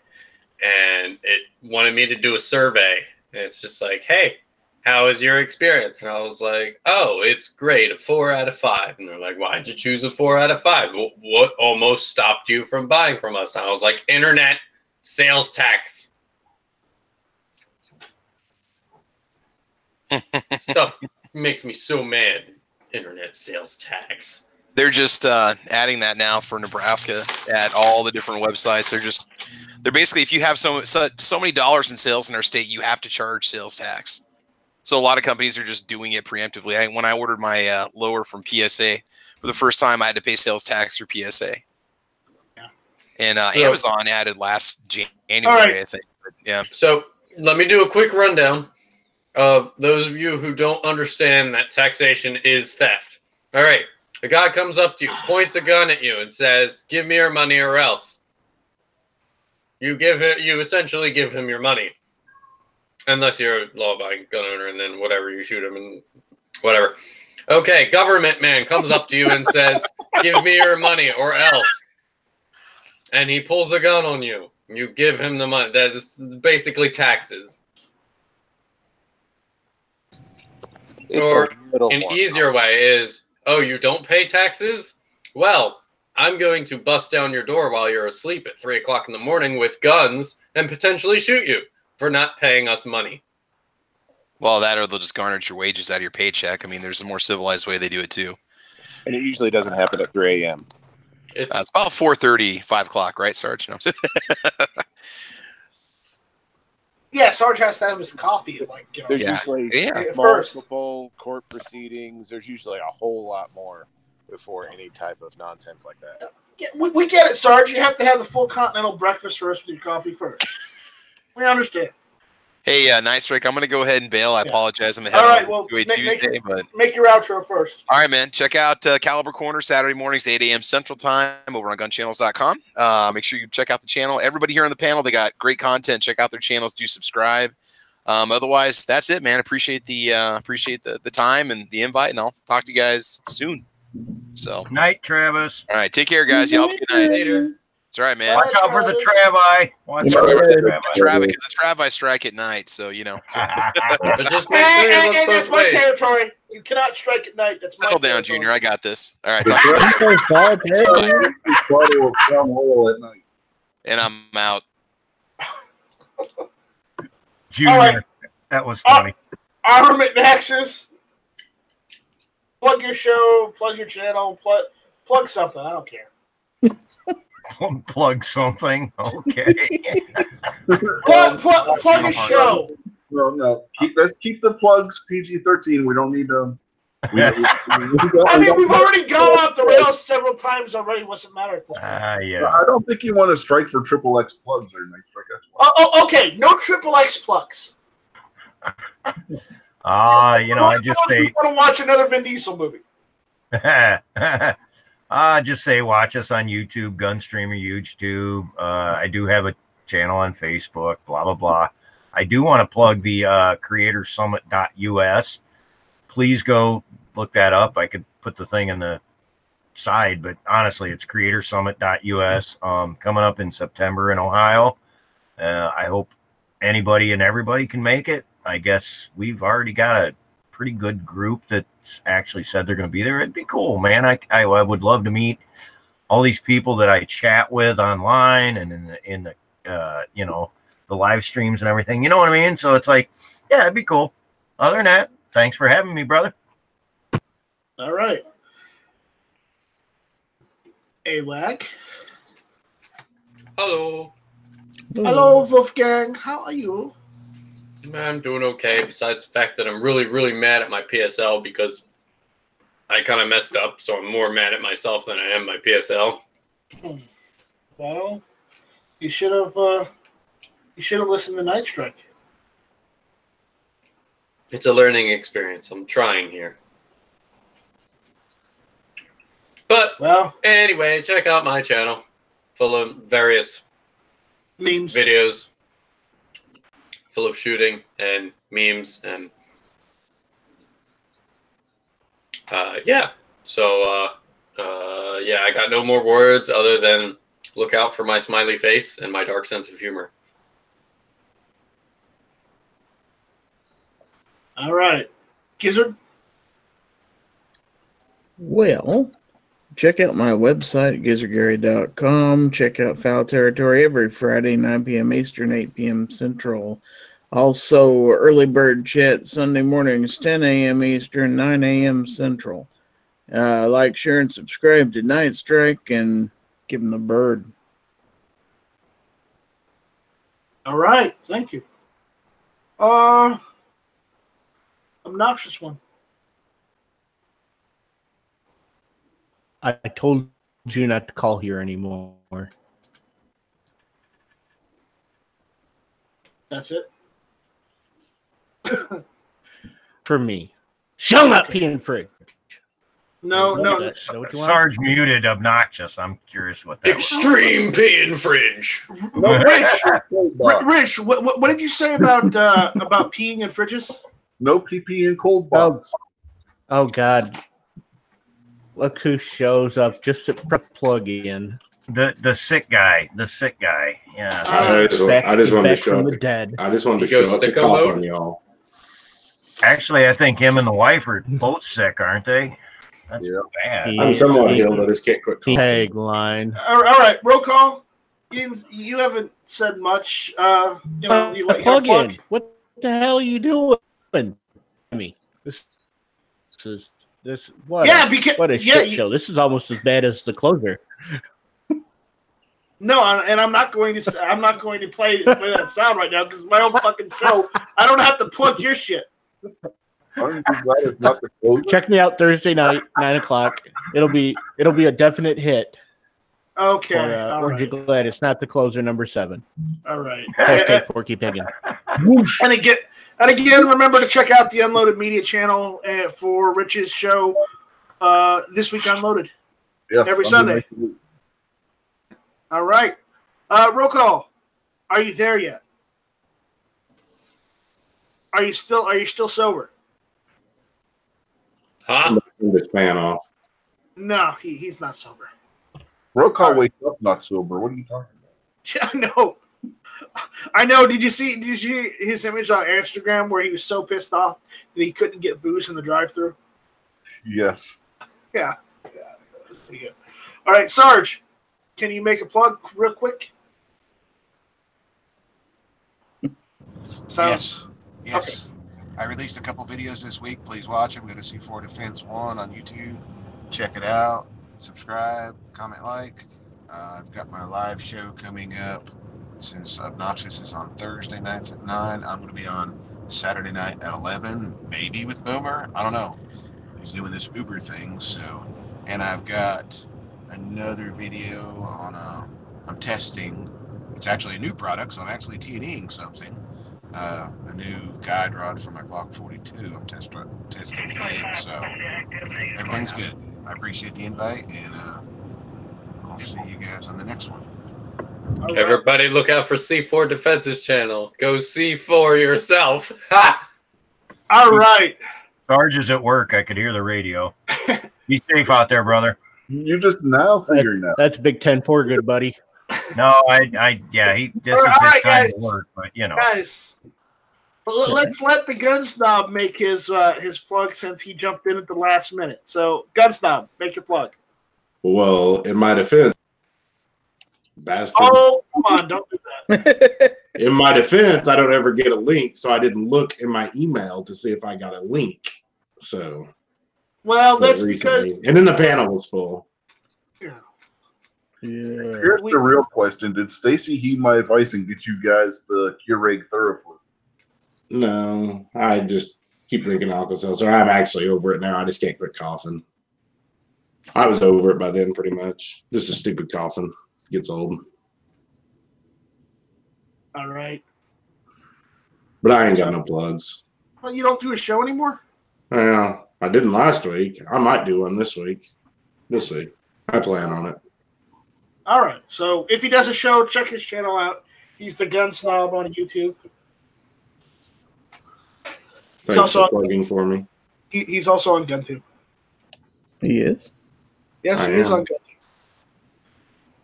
and it wanted me to do a survey. And it's just like, hey, how is your experience? And I was like, oh, it's great, a 4 out of 5. And they're like, why'd you choose a 4 out of 5? What almost stopped you from buying from us? And I was like, internet sales tax. Stuff makes me so mad. Internet sales tax. They're just adding that now for Nebraska at all the different websites. They're basically, if you have so many dollars in sales in our state, you have to charge sales tax. So a lot of companies are just doing it preemptively. When I ordered my lower from PSA for the first time, I had to pay sales tax through PSA. Yeah. And Amazon added last January, I think. But, yeah. So let me do a quick rundown of those of you who don't understand that taxation is theft. All right. A guy comes up to you, points a gun at you, and says, give me your money or else. You essentially give him your money. Unless you're a law-abiding gun owner, and then whatever, you shoot him and whatever. Okay, government man comes up to you and says, give me your money or else. And he pulls a gun on you. You give him the money. That's basically taxes. Or an easier way is, oh, you don't pay taxes? Well, I'm going to bust down your door while you're asleep at 3 o'clock in the morning with guns and potentially shoot you for not paying us money. Well, that or they'll just garnish your wages out of your paycheck. I mean, there's a more civilized way they do it too. And it usually doesn't happen at 3 a.m. It's about 4:30, 5 o'clock, right, Sarge? No. Yeah, Sarge has to have his coffee. There's usually multiple court proceedings. There's usually a whole lot more before any type of nonsense like that. Yeah, we get it, Sarge. You have to have the full continental breakfast first with your coffee first. We understand. Hey, Night Strike, I'm going to go ahead and bail. I apologize. I'm ahead to a Tuesday. Make your outro first. All right, man. Check out Caliber Corner Saturday mornings, 8 a.m. Central Time over on gunchannels.com. Make sure you check out the channel. Everybody here on the panel, they got great content. Check out their channels. Do subscribe. Otherwise, that's it, man. Appreciate the time and the invite, and I'll talk to you guys soon. So, night, Travis. All right, take care, guys. Y'all have a good night. Later. That's right, man. Watch out for the Travi. Watch out for the Travi, because the Travi strike at night, so you know. But just make sure you look that's my territory. You cannot strike at night. That's my Settle down, territory. Junior. I got this. All right. And I'm out. Junior, that was funny. Armament Nexus. Plug your show, plug your channel, plug something. I don't care. Plug something. Okay. plug a show. No. Let's keep the plugs PG-13. We don't need them. We've already gone off the rails several times already. What's the matter? Yeah. I don't think you want to strike for triple X plugs or Night Strike. Okay. No triple X plugs. I just say. I want to watch another Vin Diesel movie. Just say watch us on YouTube, Gunstreamer YouTube. I do have a channel on Facebook, blah, blah, blah. I do want to plug the creatorsummit.us. Please go look that up. I could put the thing in the side, but honestly, it's creatorsummit.us coming up in September in Ohio. I hope anybody and everybody can make it. I guess we've already got a pretty good group that's actually said they're going to be there. It'd be cool, man. I would love to meet all these people that I chat with online and in the the live streams and everything. You know what I mean? So it's like, yeah, it'd be cool. Other than that, thanks for having me, brother. All right. AWAC. Hello. Hello, Wolfgang. How are you? I'm doing okay, besides the fact that I'm really, really mad at my PSL because I kind of messed up, so I'm more mad at myself than I am my PSL. Well, you should have listened to Night Strike. It's a learning experience. I'm trying here. But anyway, check out my channel full of various memes, videos, full of shooting and memes and yeah. So yeah, I got no more words other than look out for my smiley face and my dark sense of humor. All right. Gizzard? Well, check out my website, gizzardgary.com. Check out Foul Territory every Friday, 9 p.m. Eastern, 8 p.m. Central. Also, Early Bird Chat Sunday mornings, 10 a.m. Eastern, 9 a.m. Central. Like, share, and subscribe to Night Strike and give them the bird. All right. Thank you. Obnoxious one. I told you not to call here anymore. That's it. For me. Shut up, peeing fridge. No. Sarge muted obnoxious. I'm curious what that Extreme peeing fridge. Rich, what did you say about peeing in fridges? No pee in cold box. Oh God. Look who shows up just to plug in. The sick guy. Yeah. I just wanted to show the dead. I just wanted to show up to call on y'all. Actually, I think him and the wife are both sick, aren't they? That's bad. I'm somewhat ill, but this can't quit coughing. Tagline. All right, roll call. You haven't said much. Plug in. What the hell are you doing? Me. This is what? Yeah, what a shit show. This is almost as bad as the closer. No, and I'm not going to play that sound right now because it's my own fucking show. I don't have to plug your shit. Aren't you glad it's not the closer? Check me out Thursday night, 9:00. It'll be a definite hit. Okay. Aren't you glad it's not the closer number 7? All right. Hashtag Porky Piggin. And again, remember to check out the Unloaded Media channel for Rich's show. This Week Unloaded. Yes, every Sunday. All right. Roll call. Are you there yet? Are you still sober? Huh? This fan off. No, he's not sober. Roll call wakes up not sober. What are you talking about? Yeah, I know. Did you see his image on Instagram where he was so pissed off that he couldn't get booze in the drive-thru? Yes. Yeah. All right, Sarge, can you make a plug real quick? Yes. Okay. I released a couple videos this week. Please watch them. Go to C4 Defense 1 on YouTube. Check it out. Subscribe, comment, like. I've got my live show coming up. Since Obnoxious is on Thursday nights at 9, I'm going to be on Saturday night at 11, maybe with Boomer. I don't know. He's doing this Uber thing, so. And I've got another video on I'm testing. It's actually a new product, so I'm actually T&Eing something. A new guide rod for my Glock 42. I'm testing it, so everything's good. I appreciate the invite, and I'll see you guys on the next one. Everybody look out for C4 Defense's channel. Go C4 yourself. Ha! All right. Sarge is at work. I could hear the radio. Be safe out there, brother. You're just now figuring out. That's Big 10-4, good buddy. No, yeah, this is his time to work, but you know. Guys, let's let the Gun Snob make his plug since he jumped in at the last minute. So, Gun Snob, make your plug. Well, in my defense, bastard. Oh, come on, don't do that. In my defense, I don't ever get a link, so I didn't look in my email to see if I got a link. So, well, that's recently. because. And then the panel was full. Yeah. Here's the real question: did Stacy heed my advice and get you guys the Keurig Theraflu? No, I just keep drinking Alka-Seltzer. I'm actually over it now. I just can't quit coughing. I was over it by then, pretty much. Just a stupid coughing. Gets old. All right. But I ain't got no plugs. Well, you don't do a show anymore? Yeah, I didn't last week. I might do one this week. We'll see. I plan on it. All right. So if he does a show, check his channel out. He's the Gun Snob on YouTube. Thanks for plugging for me. He's also on GunTube. He is? Yes, he is on GunTube.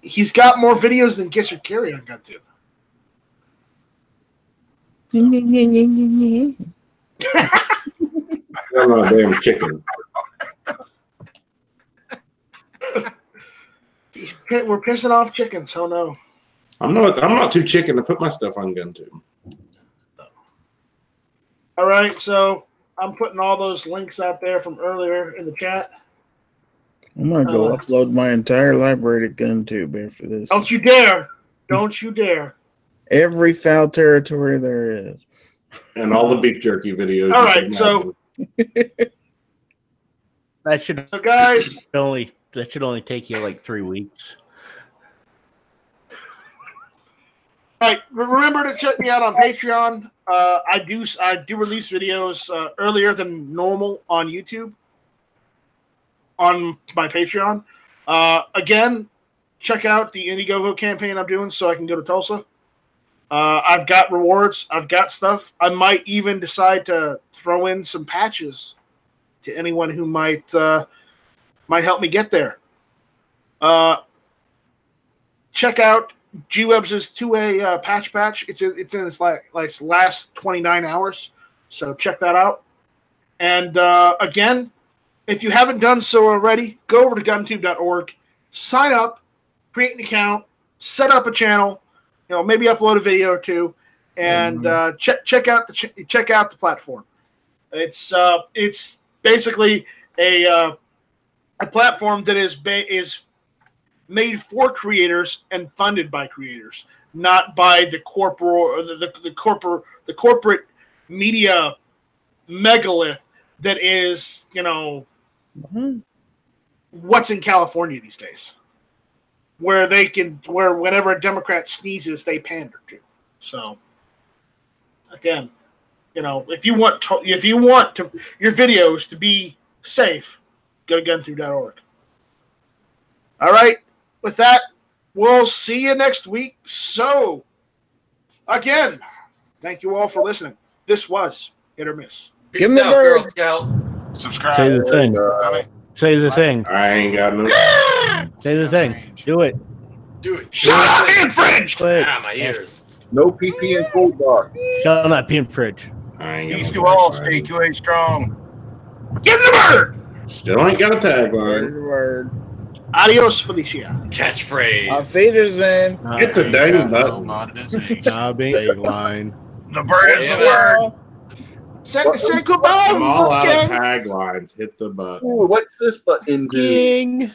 He's got more videos than Gizzard Carry on GunTube. I'm not a damn chicken. We're pissing off chickens, so no. I'm not too chicken to put my stuff on GunTube. All right, so I'm putting all those links out there from earlier in the chat. I'm gonna go upload my entire library to GunTube after this. Don't you dare! Don't you dare! Every foul territory there is, and all the beef jerky videos. All right, so that should only take you like 3 weeks. All right, remember to check me out on Patreon. I do release videos earlier than normal on YouTube. On my Patreon. Again, check out the Indiegogo campaign I'm doing so I can go to Tulsa. I've got rewards. I've got stuff. I might even decide to throw in some patches to anyone who might help me get there. Check out G-Webs' 2A patch. It's in its last 29 hours. So check that out. And again, if you haven't done so already, go over to guntube.org, sign up, create an account, set up a channel, maybe upload a video or two, and check out the platform. It's basically a platform that is made for creators and funded by creators, not by the corporate media megalith that is, what's in California these days, where whenever a Democrat sneezes, they pander to. So, again, if you want your videos to be safe, go to guntube.org. All right. With that, we'll see you next week. So, again, thank you all for listening. This was Hit or Miss. Peace out, Girl Scout. Subscribe. Say the thing. Say the thing. I ain't got no. Say the thing. Do it. Do it. Shut up, infringed! My ears. No PP and cold bar. Shut up, infringe. I ain't got Peace no to all. Stay 2A strong. Give the bird! Still ain't got a tagline. Word. Adios, Felicia. Catchphrase. Auf Wiedersehen. Get the dang button. Big line. The bird is the word. Say goodbye, I'm all out of Wolfgang. taglines. Hit the button. Ooh, what's this button do? Ding.